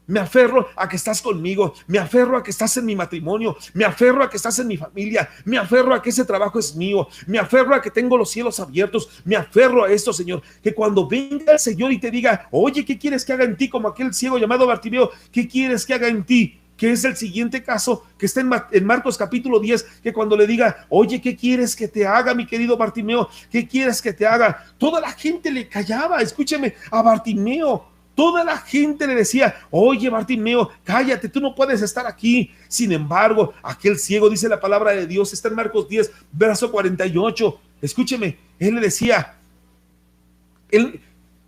Me aferro a que estás conmigo, me aferro a que estás en mi matrimonio, me aferro a que estás en mi familia, me aferro a que ese trabajo es mío, me aferro a que tengo los cielos abiertos, me aferro a esto, Señor. Que cuando venga el Señor y te diga, oye, ¿qué quieres que haga en ti? Como aquel ciego llamado Bartimeo, ¿qué quieres que haga en ti? Que es el siguiente caso que está en Marcos capítulo 10, que cuando le diga, oye, ¿qué quieres que te haga, mi querido Bartimeo? ¿Qué quieres que te haga? Toda la gente le callaba, escúcheme, a Bartimeo. Toda la gente le decía, oye, Bartimeo, cállate, tú no puedes estar aquí. Sin embargo, aquel ciego, dice la palabra de Dios, está en Marcos 10, verso 48. Escúcheme, él le decía,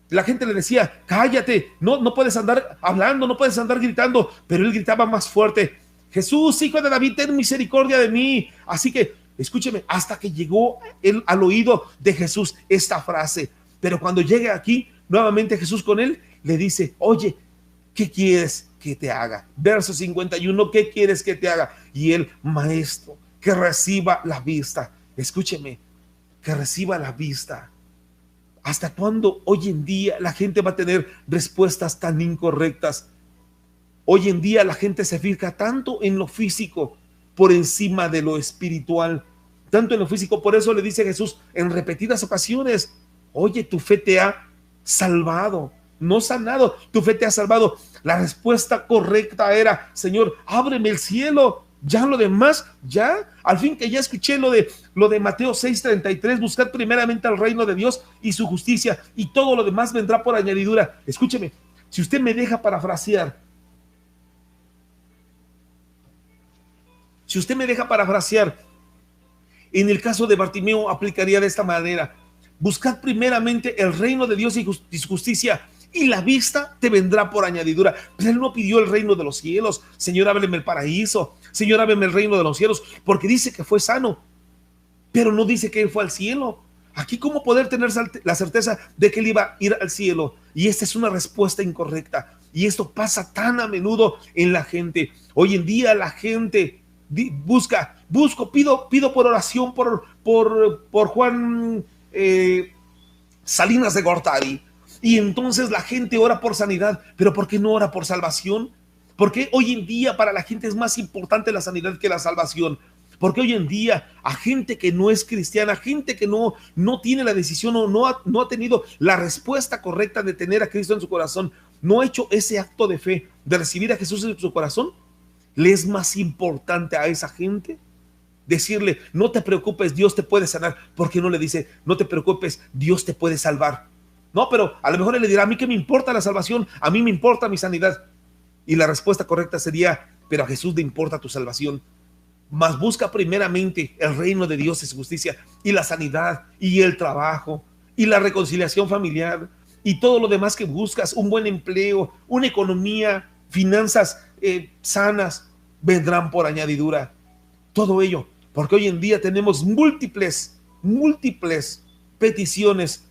la gente le decía, cállate, no puedes andar hablando, no puedes andar gritando, pero él gritaba más fuerte, Jesús, hijo de David, ten misericordia de mí. Así que, escúcheme, hasta que llegó al oído de Jesús esta frase. Pero cuando llegue aquí, nuevamente Jesús con él, le dice, oye, ¿qué quieres que te haga? Verso 51, ¿qué quieres que te haga? Y él, maestro, que reciba la vista. Escúcheme, que reciba la vista. ¿Hasta cuándo hoy en día la gente va a tener respuestas tan incorrectas? Hoy en día la gente se fija tanto en lo físico por encima de lo espiritual. Tanto en lo físico, por eso le dice Jesús en repetidas ocasiones, oye, tu fe te ha salvado. No sanado, tu fe te ha salvado. La respuesta correcta era, Señor, ábreme el cielo. Ya lo demás, ya, al fin que ya escuché lo de Mateo 6:33, buscad primeramente al reino de Dios y su justicia, y todo lo demás vendrá por añadidura. Escúcheme, si usted me deja parafrasear, en el caso de Bartimeo aplicaría de esta manera: buscad primeramente el reino de Dios y su justicia, y la vista te vendrá por añadidura. Pues él no pidió el reino de los cielos, Señor, ábreme el paraíso, Señor, ábreme el reino de los cielos, porque dice que fue sano, pero no dice que él fue al cielo. Aquí, ¿cómo poder tener la certeza de que él iba a ir al cielo? Y esta es una respuesta incorrecta, y esto pasa tan a menudo en la gente. Hoy en día la gente pido por oración por Juan Salinas de Gortari. Y entonces la gente ora por sanidad, pero ¿por qué no ora por salvación? ¿Por qué hoy en día para la gente es más importante la sanidad que la salvación? Porque hoy en día a gente que no es cristiana, gente que no tiene la decisión o no ha tenido la respuesta correcta de tener a Cristo en su corazón, no ha hecho ese acto de fe, de recibir a Jesús en su corazón, le es más importante a esa gente decirle, no te preocupes, Dios te puede sanar. ¿Por qué no le dice, no te preocupes, Dios te puede salvar? No, pero a lo mejor él le dirá, a mí qué me importa la salvación, a mí me importa mi sanidad. Y la respuesta correcta sería, pero a Jesús le importa tu salvación. Mas busca primeramente el reino de Dios y su justicia, y la sanidad, y el trabajo, y la reconciliación familiar, y todo lo demás que buscas, un buen empleo, una economía, finanzas sanas, vendrán por añadidura. Todo ello, porque hoy en día tenemos múltiples peticiones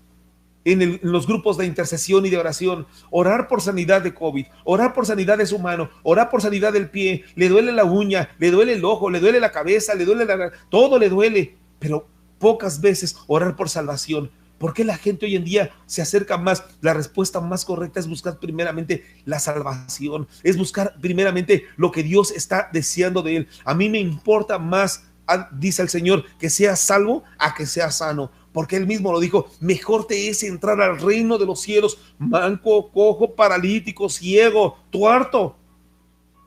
en los grupos de intercesión y de oración. Orar por sanidad de COVID, orar por sanidad de su mano, orar por sanidad del pie, le duele la uña, le duele el ojo, le duele la cabeza, le duele todo le duele, pero pocas veces orar por salvación. ¿Por qué la gente hoy en día se acerca más? La respuesta más correcta es buscar primeramente la salvación, es buscar primeramente lo que Dios está deseando de él. A mí me importa más, dice el Señor, que seas salvo a que seas sano, porque él mismo lo dijo, mejor te es entrar al reino de los cielos manco, cojo, paralítico, ciego, tuerto,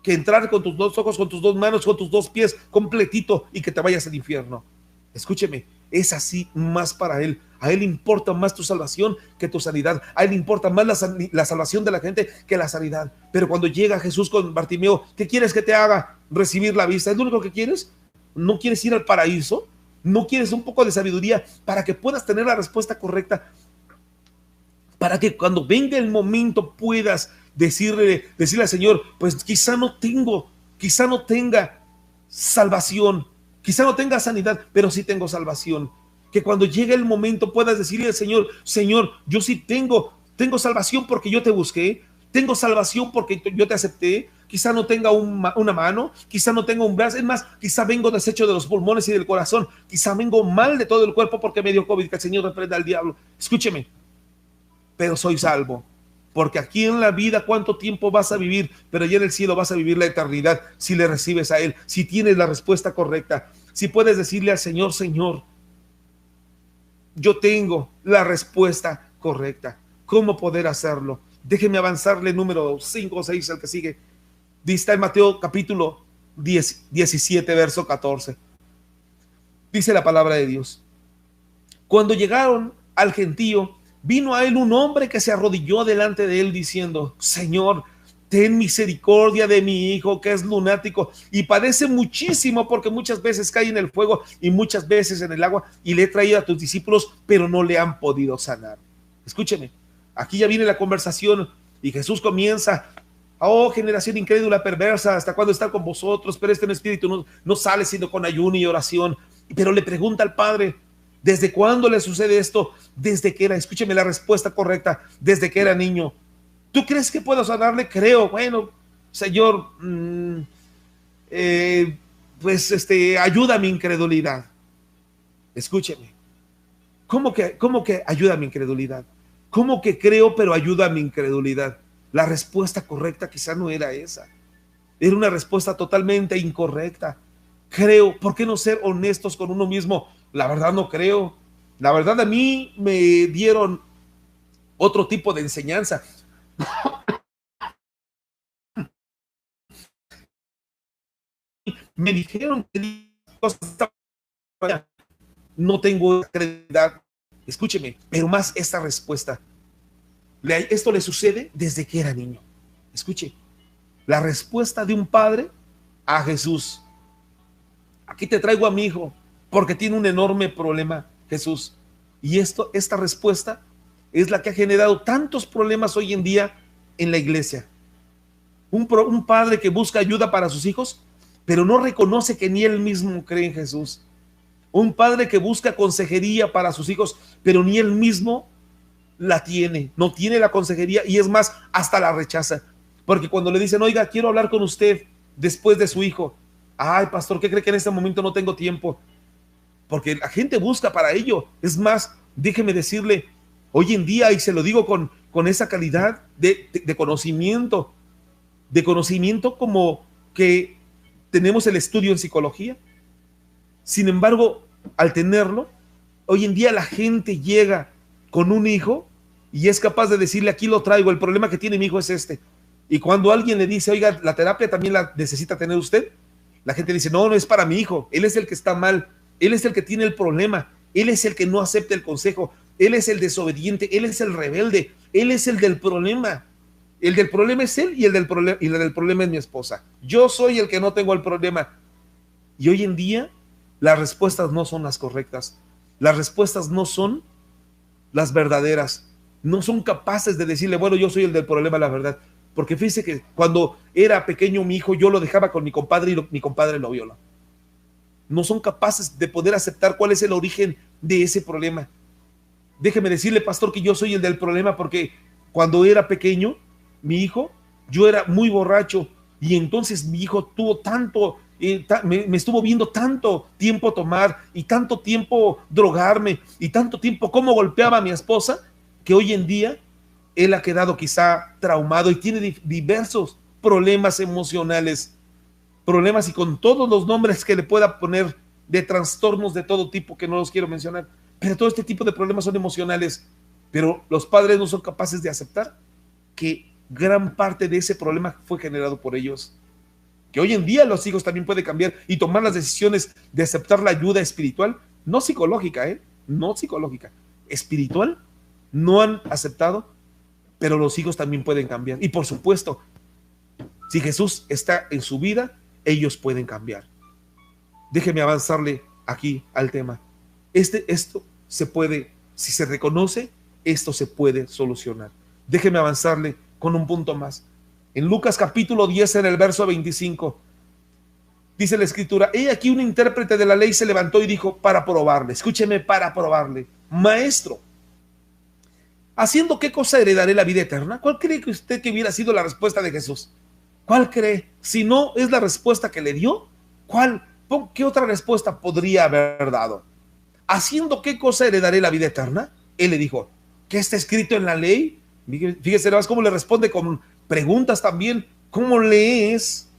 que entrar con tus dos ojos, con tus dos manos, con tus dos pies completito y que te vayas al infierno. Escúcheme, es así más para él. A él importa más tu salvación que tu sanidad. A él importa más la salvación de la gente que la sanidad. Pero cuando llega Jesús con Bartimeo, ¿qué quieres que te haga? Recibir la vista. ¿Es lo único que quieres? ¿No quieres ir al paraíso? ¿No quieres un poco de sabiduría para que puedas tener la respuesta correcta? Para que cuando venga el momento puedas decirle al Señor, pues quizá no tenga salvación, quizá no tenga sanidad, pero sí tengo salvación. Que cuando llegue el momento puedas decirle al Señor, Señor, yo sí tengo salvación porque yo te busqué, tengo salvación porque yo te acepté. Quizá no tenga una mano, quizá no tenga un brazo, es más, quizá vengo deshecho de los pulmones y del corazón, quizá vengo mal de todo el cuerpo porque me dio COVID, que el Señor reprenda al diablo. Escúcheme, pero soy salvo. Porque aquí en la vida, ¿cuánto tiempo vas a vivir? Pero allá en el cielo vas a vivir la eternidad si le recibes a Él, si tienes la respuesta correcta, si puedes decirle al Señor, Señor, yo tengo la respuesta correcta. ¿Cómo poder hacerlo? Déjeme avanzarle número 5 o 6 al que sigue. Dice en Mateo capítulo 17, verso 14. Dice la palabra de Dios. Cuando llegaron al gentío, vino a él un hombre que se arrodilló delante de él diciendo, Señor, ten misericordia de mi hijo que es lunático y padece muchísimo porque muchas veces cae en el fuego y muchas veces en el agua y le he traído a tus discípulos, pero no le han podido sanar. Escúcheme, aquí ya viene la conversación y Jesús comienza, oh generación incrédula perversa, ¿hasta cuándo estar con vosotros? Pero este espíritu no sale sino con ayuno y oración. Pero le pregunta al Padre, ¿desde cuándo le sucede esto? Desde que era, escúcheme la respuesta correcta, desde que era niño. ¿Tú crees que puedo sanarle? Creo. Bueno, Señor, ayuda a mi incredulidad. Escúcheme. ¿Cómo que ayuda a mi incredulidad? ¿Cómo que creo pero ayuda a mi incredulidad? La respuesta correcta quizá no era esa. Era una respuesta totalmente incorrecta. Creo. ¿Por qué no ser honestos con uno mismo? La verdad no creo. La verdad a mí me dieron otro tipo de enseñanza. Me dijeron que no tengo credibilidad. Escúcheme, pero más esta respuesta. Esto le sucede desde que era niño. Escuche, la respuesta de un padre a Jesús. Aquí te traigo a mi hijo porque tiene un enorme problema, Jesús. Y esta respuesta es la que ha generado tantos problemas hoy en día en la iglesia. Un padre que busca ayuda para sus hijos, pero no reconoce que ni él mismo cree en Jesús. Un padre que busca consejería para sus hijos, pero ni él mismo la tiene, no tiene la consejería y es más, hasta la rechaza. Porque cuando le dicen, oiga, quiero hablar con usted después de su hijo, ay, pastor, ¿qué cree que en este momento no tengo tiempo? Porque la gente busca para ello. Es más, déjeme decirle, hoy en día, y se lo digo con esa calidad de conocimiento como que tenemos el estudio en psicología. Sin embargo, al tenerlo, hoy en día la gente llega con un hijo y es capaz de decirle, aquí lo traigo, el problema que tiene mi hijo es este. Y cuando alguien le dice, oiga, la terapia también la necesita tener usted, la gente dice, no, no es para mi hijo, él es el que está mal, él es el que tiene el problema, él es el que no acepta el consejo, él es el desobediente, él es el rebelde, él es el del problema. El del problema es él y el del problema es mi esposa. Yo soy el que no tengo el problema. Y hoy en día las respuestas no son las correctas. Las respuestas no son las verdaderas. No son capaces de decirle, bueno, yo soy el del problema, la verdad. Porque fíjese que cuando era pequeño mi hijo, yo lo dejaba con mi compadre y mi compadre lo viola. No son capaces de poder aceptar cuál es el origen de ese problema. Déjeme decirle, pastor, que yo soy el del problema porque cuando era pequeño, mi hijo, yo era muy borracho y entonces mi hijo tuvo tanto, me estuvo viendo tanto tiempo tomar y tanto tiempo drogarme y tanto tiempo cómo golpeaba a mi esposa, que hoy en día él ha quedado quizá traumado y tiene diversos problemas emocionales, problemas y con todos los nombres que le pueda poner de trastornos de todo tipo que no los quiero mencionar, pero todo este tipo de problemas son emocionales, pero los padres no son capaces de aceptar que gran parte de ese problema fue generado por ellos, que hoy en día los hijos también pueden cambiar y tomar las decisiones de aceptar la ayuda espiritual, no psicológica, no psicológica, espiritual, no han aceptado, pero los hijos también pueden cambiar. Y por supuesto, si Jesús está en su vida, ellos pueden cambiar. Déjeme avanzarle aquí al tema. Esto se puede, si se reconoce, esto se puede solucionar. Déjeme avanzarle con un punto más. En Lucas capítulo 10, en el verso 25, dice la escritura, he aquí un intérprete de la ley se levantó y dijo para probarle, escúcheme, para probarle, maestro, ¿haciendo qué cosa heredaré la vida eterna? ¿Cuál cree que usted que hubiera sido la respuesta de Jesús? ¿Cuál cree? Si no es la respuesta que le dio, ¿qué otra respuesta podría haber dado? ¿Haciendo qué cosa heredaré la vida eterna? Él le dijo, ¿qué está escrito en la ley? Fíjese nada más cómo le responde con preguntas también. ¿Cómo lees?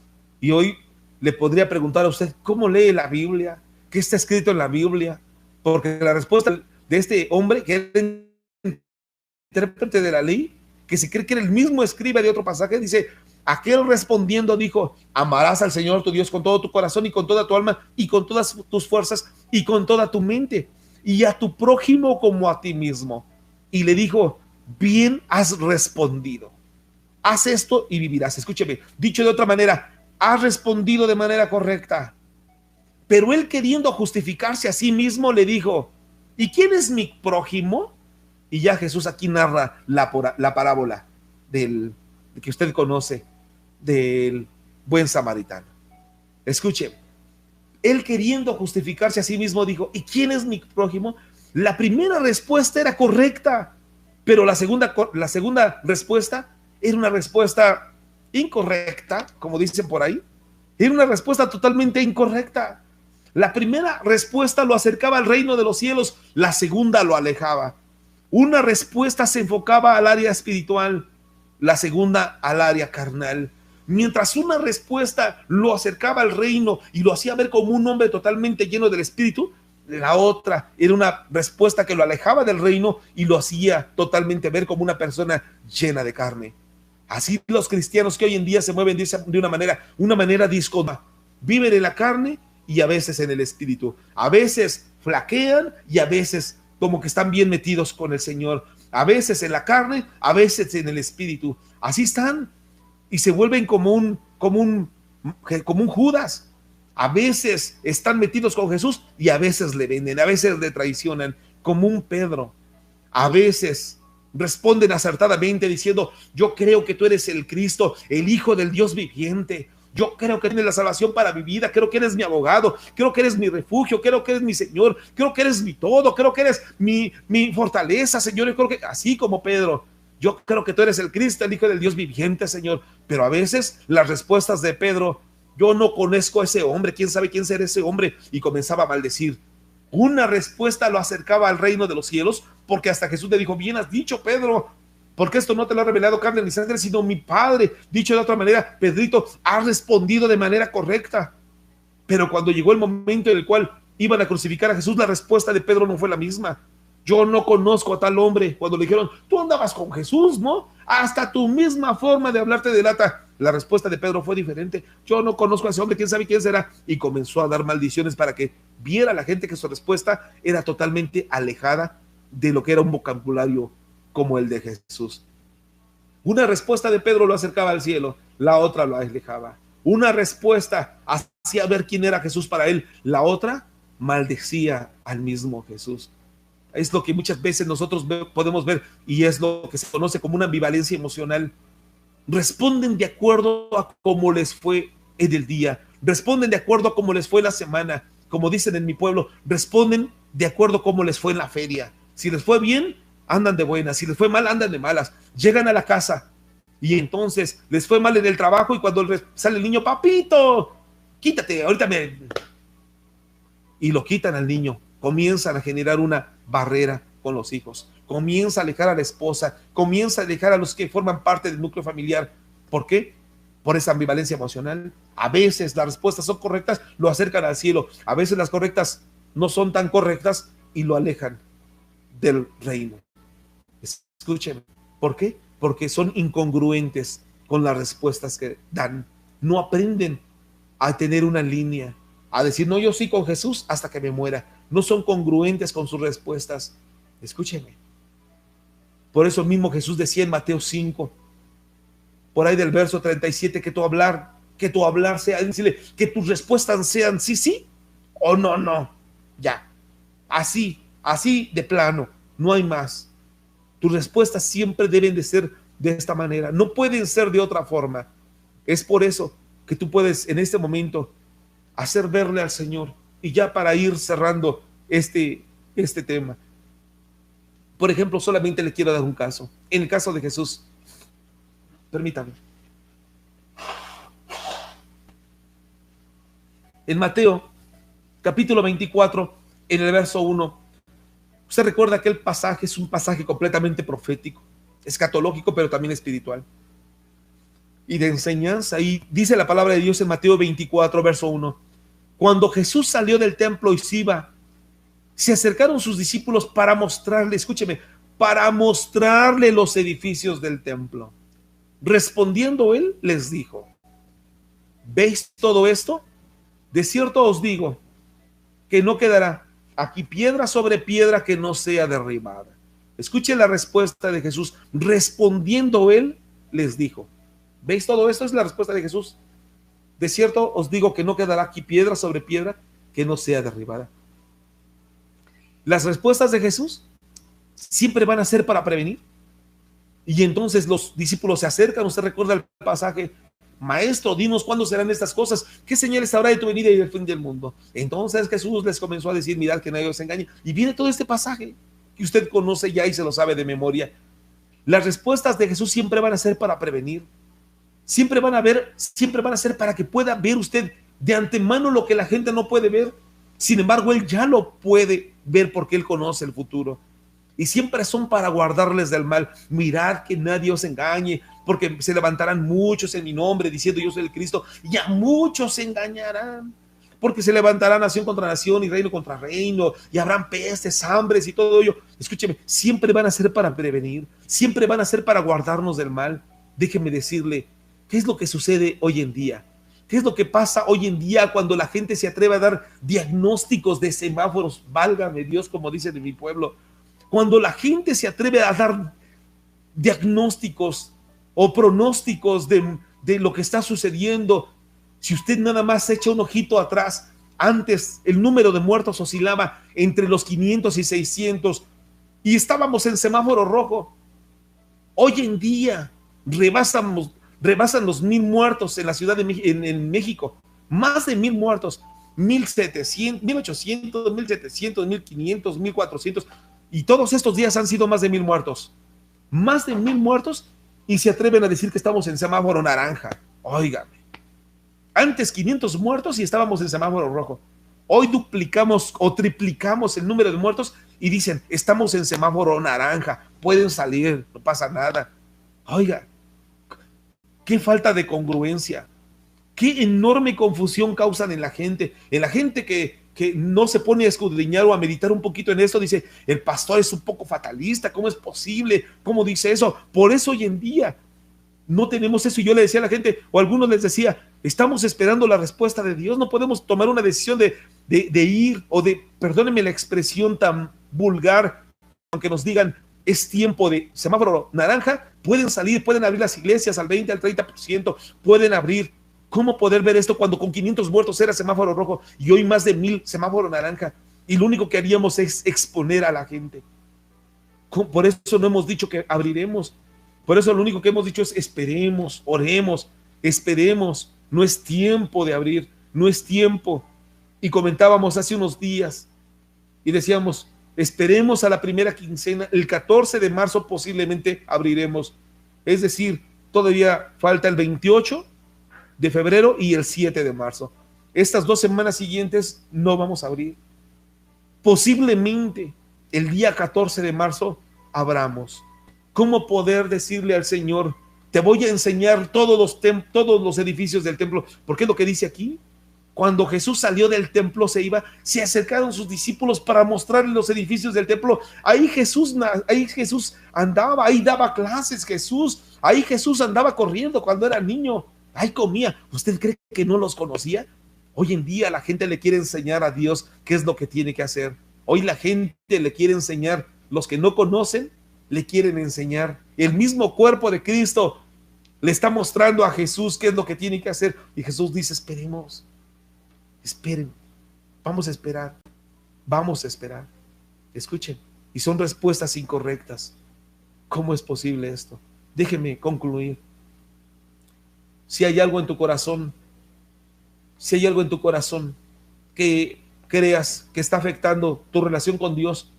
Y hoy le podría preguntar a usted, ¿cómo lee la Biblia? ¿Qué está escrito en la Biblia? Porque la respuesta de este hombre, que era intérprete de la ley, que se cree que era el mismo escriba de otro pasaje, dice, aquel respondiendo dijo, amarás al Señor tu Dios con todo tu corazón y con toda tu alma y con todas tus fuerzas y con toda tu mente y a tu prójimo como a ti mismo. Y le dijo, bien has respondido, haz esto y vivirás. Escúcheme, dicho de otra manera, has respondido de manera correcta. Pero él, queriendo justificarse a sí mismo, le dijo, ¿y quién es mi prójimo? Y ya Jesús aquí narra la parábola que usted conoce, del buen samaritano. Escuche, él, queriendo justificarse a sí mismo, dijo, ¿y quién es mi prójimo? La primera respuesta era correcta, pero la segunda respuesta era una respuesta incorrecta, como dicen por ahí. Era una respuesta totalmente incorrecta. La primera respuesta lo acercaba al reino de los cielos, la segunda lo alejaba. Una respuesta se enfocaba al área espiritual, la segunda al área carnal. Mientras una respuesta lo acercaba al reino y lo hacía ver como un hombre totalmente lleno del espíritu, la otra era una respuesta que lo alejaba del reino y lo hacía totalmente ver como una persona llena de carne. Así los cristianos que hoy en día se mueven de una manera discona, viven en la carne y a veces en el espíritu. A veces flaquean y a veces como que están bien metidos con el Señor. A veces en la carne, a veces en el espíritu. Así están y se vuelven como un Judas. A veces están metidos con Jesús y a veces le venden, a veces le traicionan, como un Pedro. A veces responden acertadamente diciendo, yo creo que tú eres el Cristo, el Hijo del Dios viviente. Yo creo que tienes la salvación para mi vida, creo que eres mi abogado, creo que eres mi refugio, creo que eres mi Señor, creo que eres mi todo, creo que eres mi fortaleza, Señor. Yo creo que, así como Pedro, yo creo que tú eres el Cristo, el Hijo del Dios viviente, Señor. Pero a veces las respuestas de Pedro, yo no conozco a ese hombre, quién sabe quién será ese hombre, y comenzaba a maldecir. Una respuesta lo acercaba al reino de los cielos, porque hasta Jesús le dijo, bien has dicho, Pedro, porque esto no te lo ha revelado carne ni sangre, sino mi Padre. Dicho de otra manera, Pedrito ha respondido de manera correcta. Pero cuando llegó el momento en el cual iban a crucificar a Jesús, la respuesta de Pedro no fue la misma. Yo no conozco a tal hombre. Cuando le dijeron, tú andabas con Jesús, ¿no? Hasta tu misma forma de hablarte delata. La respuesta de Pedro fue diferente. Yo no conozco a ese hombre, quién sabe quién será. Y comenzó a dar maldiciones para que viera la gente que su respuesta era totalmente alejada de lo que era un vocabulario como el de Jesús. Una respuesta de Pedro lo acercaba al cielo, la otra lo alejaba. Una respuesta hacía ver quién era Jesús para él, la otra maldecía al mismo Jesús. Es lo que muchas veces nosotros podemos ver y es lo que se conoce como una ambivalencia emocional. Responden de acuerdo a cómo les fue en el día, responden de acuerdo a cómo les fue la semana, como dicen en mi pueblo, responden de acuerdo a cómo les fue en la feria. Si les fue bien, andan de buenas, si les fue mal, andan de malas. Llegan a la casa y entonces les fue mal en el trabajo y cuando sale el niño, papito, quítate, ahorita me... Y lo quitan al niño, comienzan a generar una barrera con los hijos, comienza a alejar a la esposa, comienza a alejar a los que forman parte del núcleo familiar. ¿Por qué? Por esa ambivalencia emocional. A veces las respuestas son correctas, lo acercan al cielo, a veces las correctas no son tan correctas y lo alejan del reino. Escúcheme, ¿por qué? Porque son incongruentes con las respuestas que dan, no aprenden a tener una línea, a decir, no, yo sí con Jesús hasta que me muera. No son congruentes con sus respuestas. Escúcheme. Por eso mismo Jesús decía en Mateo 5, por ahí del verso 37, que tu hablar sea, decirle, que tus respuestas sean sí, sí, o no, no. Ya. Así de plano. No hay más. Tus respuestas siempre deben de ser de esta manera. No pueden ser de otra forma. Es por eso que tú puedes en este momento hacer verle al Señor. Y ya para ir cerrando este tema. Por ejemplo, solamente le quiero dar un caso. En el caso de Jesús, permítame. En Mateo, capítulo 24, en el verso 1, usted recuerda que el pasaje es un pasaje completamente profético, escatológico, pero también espiritual. Y de enseñanza. Y dice la palabra de Dios en Mateo 24, verso 1. Cuando Jesús salió del templo y se acercaron sus discípulos para mostrarle, escúcheme, para mostrarle los edificios del templo. Respondiendo él, les dijo, ¿veis todo esto? De cierto os digo que no quedará aquí piedra sobre piedra que no sea derribada. Escuche la respuesta de Jesús. Respondiendo él, les dijo, ¿veis todo esto? Es la respuesta de Jesús. De cierto os digo que no quedará aquí piedra sobre piedra que no sea derribada. Las respuestas de Jesús siempre van a ser para prevenir. Y entonces los discípulos se acercan. Usted recuerda el pasaje, maestro, dinos cuándo serán estas cosas, qué señales habrá de tu venida y del fin del mundo. Entonces Jesús les comenzó a decir, mirad que nadie os engañe. Y viene todo este pasaje que usted conoce ya y se lo sabe de memoria. Las respuestas de Jesús siempre van a ser para prevenir. Siempre van a ser para que pueda ver usted de antemano lo que la gente no puede ver. Sin embargo, él ya lo puede ver porque él conoce el futuro. Y siempre son para guardarles del mal. Mirad que nadie os engañe, porque se levantarán muchos en mi nombre diciendo yo soy el Cristo, y a muchos se engañarán. Porque se levantará nación contra nación y reino contra reino, y habrán pestes, hambres y todo ello. Escúcheme, siempre van a ser para prevenir, siempre van a ser para guardarnos del mal. Déjeme decirle, ¿qué es lo que sucede hoy en día? ¿Qué es lo que pasa hoy en día cuando la gente se atreve a dar diagnósticos de semáforos? Válgame Dios, como dicen en mi pueblo. Cuando la gente se atreve a dar diagnósticos o pronósticos de lo que está sucediendo, si usted nada más echa un ojito atrás, antes el número de muertos oscilaba entre los 500 y 600 y estábamos en semáforo rojo. Hoy en día rebasan los 1,000 muertos en la ciudad en México, más de 1,000 muertos, 1,700, 1,800, 1,700, 1,500, 1,400, y todos estos días han sido más de 1,000 muertos, más de 1,000 muertos, y se atreven a decir que estamos en semáforo naranja. Óigame, antes 500 muertos y estábamos en semáforo rojo. Hoy duplicamos o triplicamos el número de muertos y dicen, estamos en semáforo naranja, pueden salir, no pasa nada. Oiga, qué falta de congruencia, qué enorme confusión causan en la gente que que no se pone a escudriñar o a meditar un poquito en esto, dice, el pastor es un poco fatalista, ¿cómo es posible? ¿Cómo dice eso? Por eso hoy en día no tenemos eso. Y yo le decía a la gente, o a algunos les decía, estamos esperando la respuesta de Dios, no podemos tomar una decisión de ir, o de, perdónenme la expresión tan vulgar, aunque nos digan, es tiempo de semáforo naranja, pueden salir, pueden abrir las iglesias al 20, al 30%, pueden abrir. ¿Cómo poder ver esto cuando con 500 muertos era semáforo rojo y hoy más de 1000 semáforo naranja? Y lo único que haríamos es exponer a la gente. Por eso no hemos dicho que abriremos. Por eso lo único que hemos dicho es esperemos, oremos, esperemos. No es tiempo de abrir, no es tiempo. Y comentábamos hace unos días y decíamos, esperemos a la primera quincena, el 14 de marzo posiblemente abriremos. Es decir, todavía falta el 28 de febrero y el 7 de marzo. Estas 2 semanas siguientes no vamos a abrir. Posiblemente el día 14 de marzo abramos. ¿Cómo poder decirle al Señor, te voy a enseñar todos los edificios del templo? Porque es lo que dice aquí. Cuando Jesús salió del templo, se acercaron sus discípulos para mostrarle los edificios del templo. Ahí Jesús andaba, ahí daba clases ahí Jesús andaba corriendo cuando era niño. Ahí comía. ¿Usted cree que no los conocía? Hoy en día la gente le quiere enseñar a Dios qué es lo que tiene que hacer. Hoy la gente le quiere enseñar. Los que no conocen, le quieren enseñar. El mismo cuerpo de Cristo le está mostrando a Jesús qué es lo que tiene que hacer. Y Jesús dice, esperemos. Esperen. Vamos a esperar. Vamos a esperar. Escuchen. Y son respuestas incorrectas. ¿Cómo es posible esto? Déjenme concluir. Si hay algo en tu corazón, que creas que está afectando tu relación con Dios,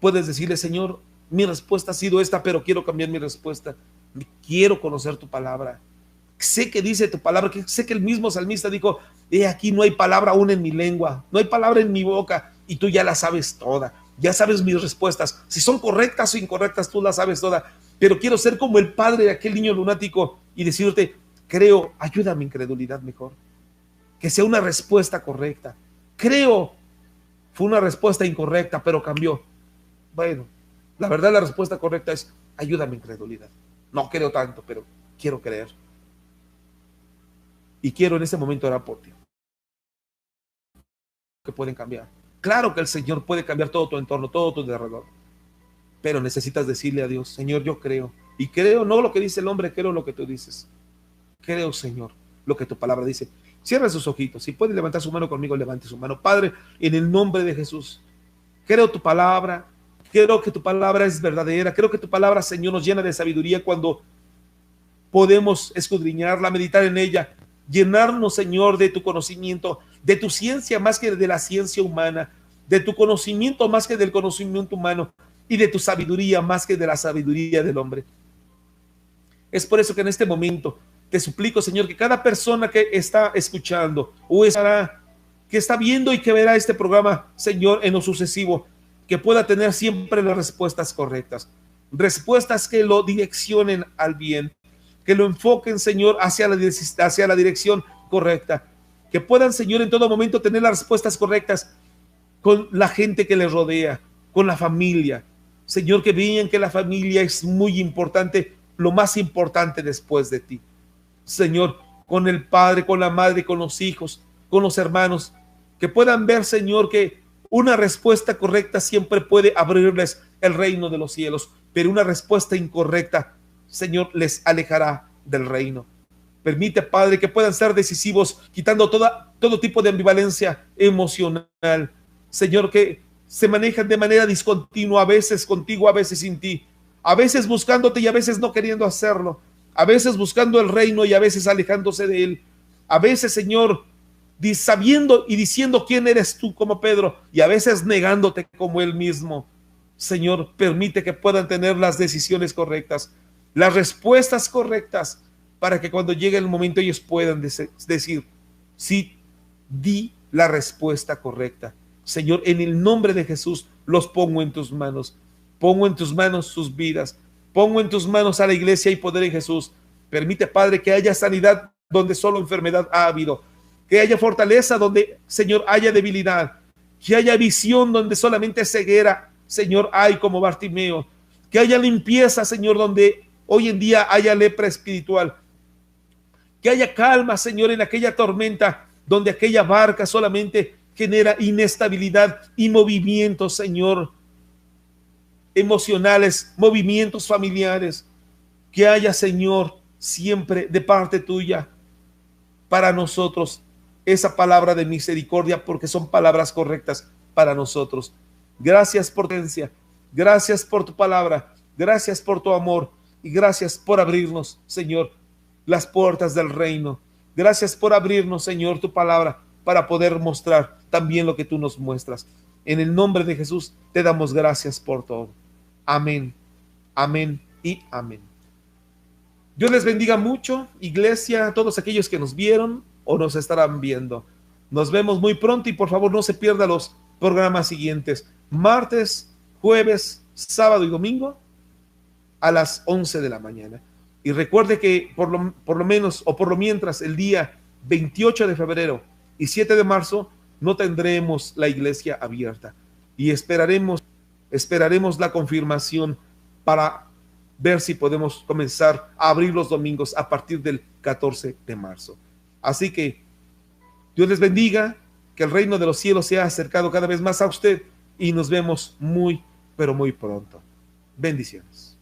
puedes decirle, Señor, mi respuesta ha sido esta, pero quiero cambiar mi respuesta. Quiero conocer tu palabra. Sé que dice tu palabra, sé que el mismo salmista dijo, he aquí no hay palabra aún en mi lengua, no hay palabra en mi boca, y tú ya la sabes toda, ya sabes mis respuestas. Si son correctas o incorrectas, tú las sabes toda. Pero quiero ser como el padre de aquel niño lunático y decirte, creo, ayuda a mi incredulidad mejor. Que sea una respuesta correcta. Creo, fue una respuesta incorrecta, pero cambió. Bueno, la verdad la respuesta correcta es, ayuda a mi incredulidad. No creo tanto, pero quiero creer. Y quiero en este momento orar por ti. Que pueden cambiar. Claro que el Señor puede cambiar todo tu entorno, todo tu alrededor. Pero necesitas decirle a Dios, Señor, yo creo. Y creo no lo que dice el hombre, creo lo que tú dices. Creo, Señor, lo que tu palabra dice. Cierra sus ojitos. Si puede levantar su mano conmigo, levante su mano. Padre, en el nombre de Jesús, creo tu palabra. Creo que tu palabra es verdadera. Creo que tu palabra, Señor, nos llena de sabiduría cuando podemos escudriñarla, meditar en ella. Llenarnos, Señor, de tu conocimiento, de tu ciencia más que de la ciencia humana, de tu conocimiento más que del conocimiento humano y de tu sabiduría más que de la sabiduría del hombre. Es por eso que en este momento te suplico, Señor, que cada persona que está escuchando o que está viendo y que verá este programa, Señor, en lo sucesivo, que pueda tener siempre las respuestas correctas, respuestas que lo direccionen al bien, que lo enfoquen, Señor, hacia la dirección correcta, que puedan, Señor, en todo momento tener las respuestas correctas con la gente que les rodea, con la familia. Señor, que vean que la familia es muy importante, lo más importante después de ti. Señor, con el padre, con la madre, con los hijos, con los hermanos, que puedan ver, Señor, que una respuesta correcta siempre puede abrirles el reino de los cielos, pero una respuesta incorrecta, Señor, les alejará del reino. Permite, Padre, que puedan ser decisivos, quitando todo tipo de ambivalencia emocional. Señor, que se manejan de manera discontinua, a veces contigo, a veces sin ti, a veces buscándote y a veces no queriendo hacerlo, a veces buscando el reino y a veces alejándose de él, a veces, Señor, sabiendo y diciendo quién eres tú como Pedro y a veces negándote como él mismo. Señor, permite que puedan tener las decisiones correctas, las respuestas correctas, para que cuando llegue el momento ellos puedan decir, sí, di la respuesta correcta. Señor, en el nombre de Jesús los pongo en tus manos. Pongo en tus manos sus vidas. Pongo en tus manos a la iglesia y poder en Jesús. Permite, Padre, que haya sanidad donde solo enfermedad ha habido. Que haya fortaleza donde, Señor, haya debilidad. que haya visión donde solamente ceguera, Señor, hay como Bartimeo, que haya limpieza, Señor, donde hoy en día haya lepra espiritual, que haya calma, Señor, en aquella tormenta donde aquella barca solamente genera inestabilidad y movimientos, Señor, emocionales, movimientos familiares. Que haya, Señor, siempre de parte tuya para nosotros esa palabra de misericordia, porque son palabras correctas para nosotros. Gracias por tu presencia, gracias por tu palabra, gracias por tu amor y gracias por abrirnos, Señor, las puertas del reino. Gracias por abrirnos, Señor, tu palabra para poder mostrar también lo que tú nos muestras. En el nombre de Jesús te damos gracias por todo. Amén, amén y amén. Dios les bendiga mucho, iglesia, a todos aquellos que nos vieron o nos estarán viendo. Nos vemos muy pronto y por favor no se pierda los programas siguientes. Martes, jueves, sábado y domingo a las 11 de la mañana. Y recuerde que por lo menos o por lo mientras el día 28 de febrero y 7 de marzo no tendremos la iglesia abierta. Y esperaremos la confirmación para ver si podemos comenzar a abrir los domingos a partir del 14 de marzo. Así que Dios les bendiga, que el reino de los cielos sea acercado cada vez más a usted y nos vemos muy, pero muy pronto. Bendiciones.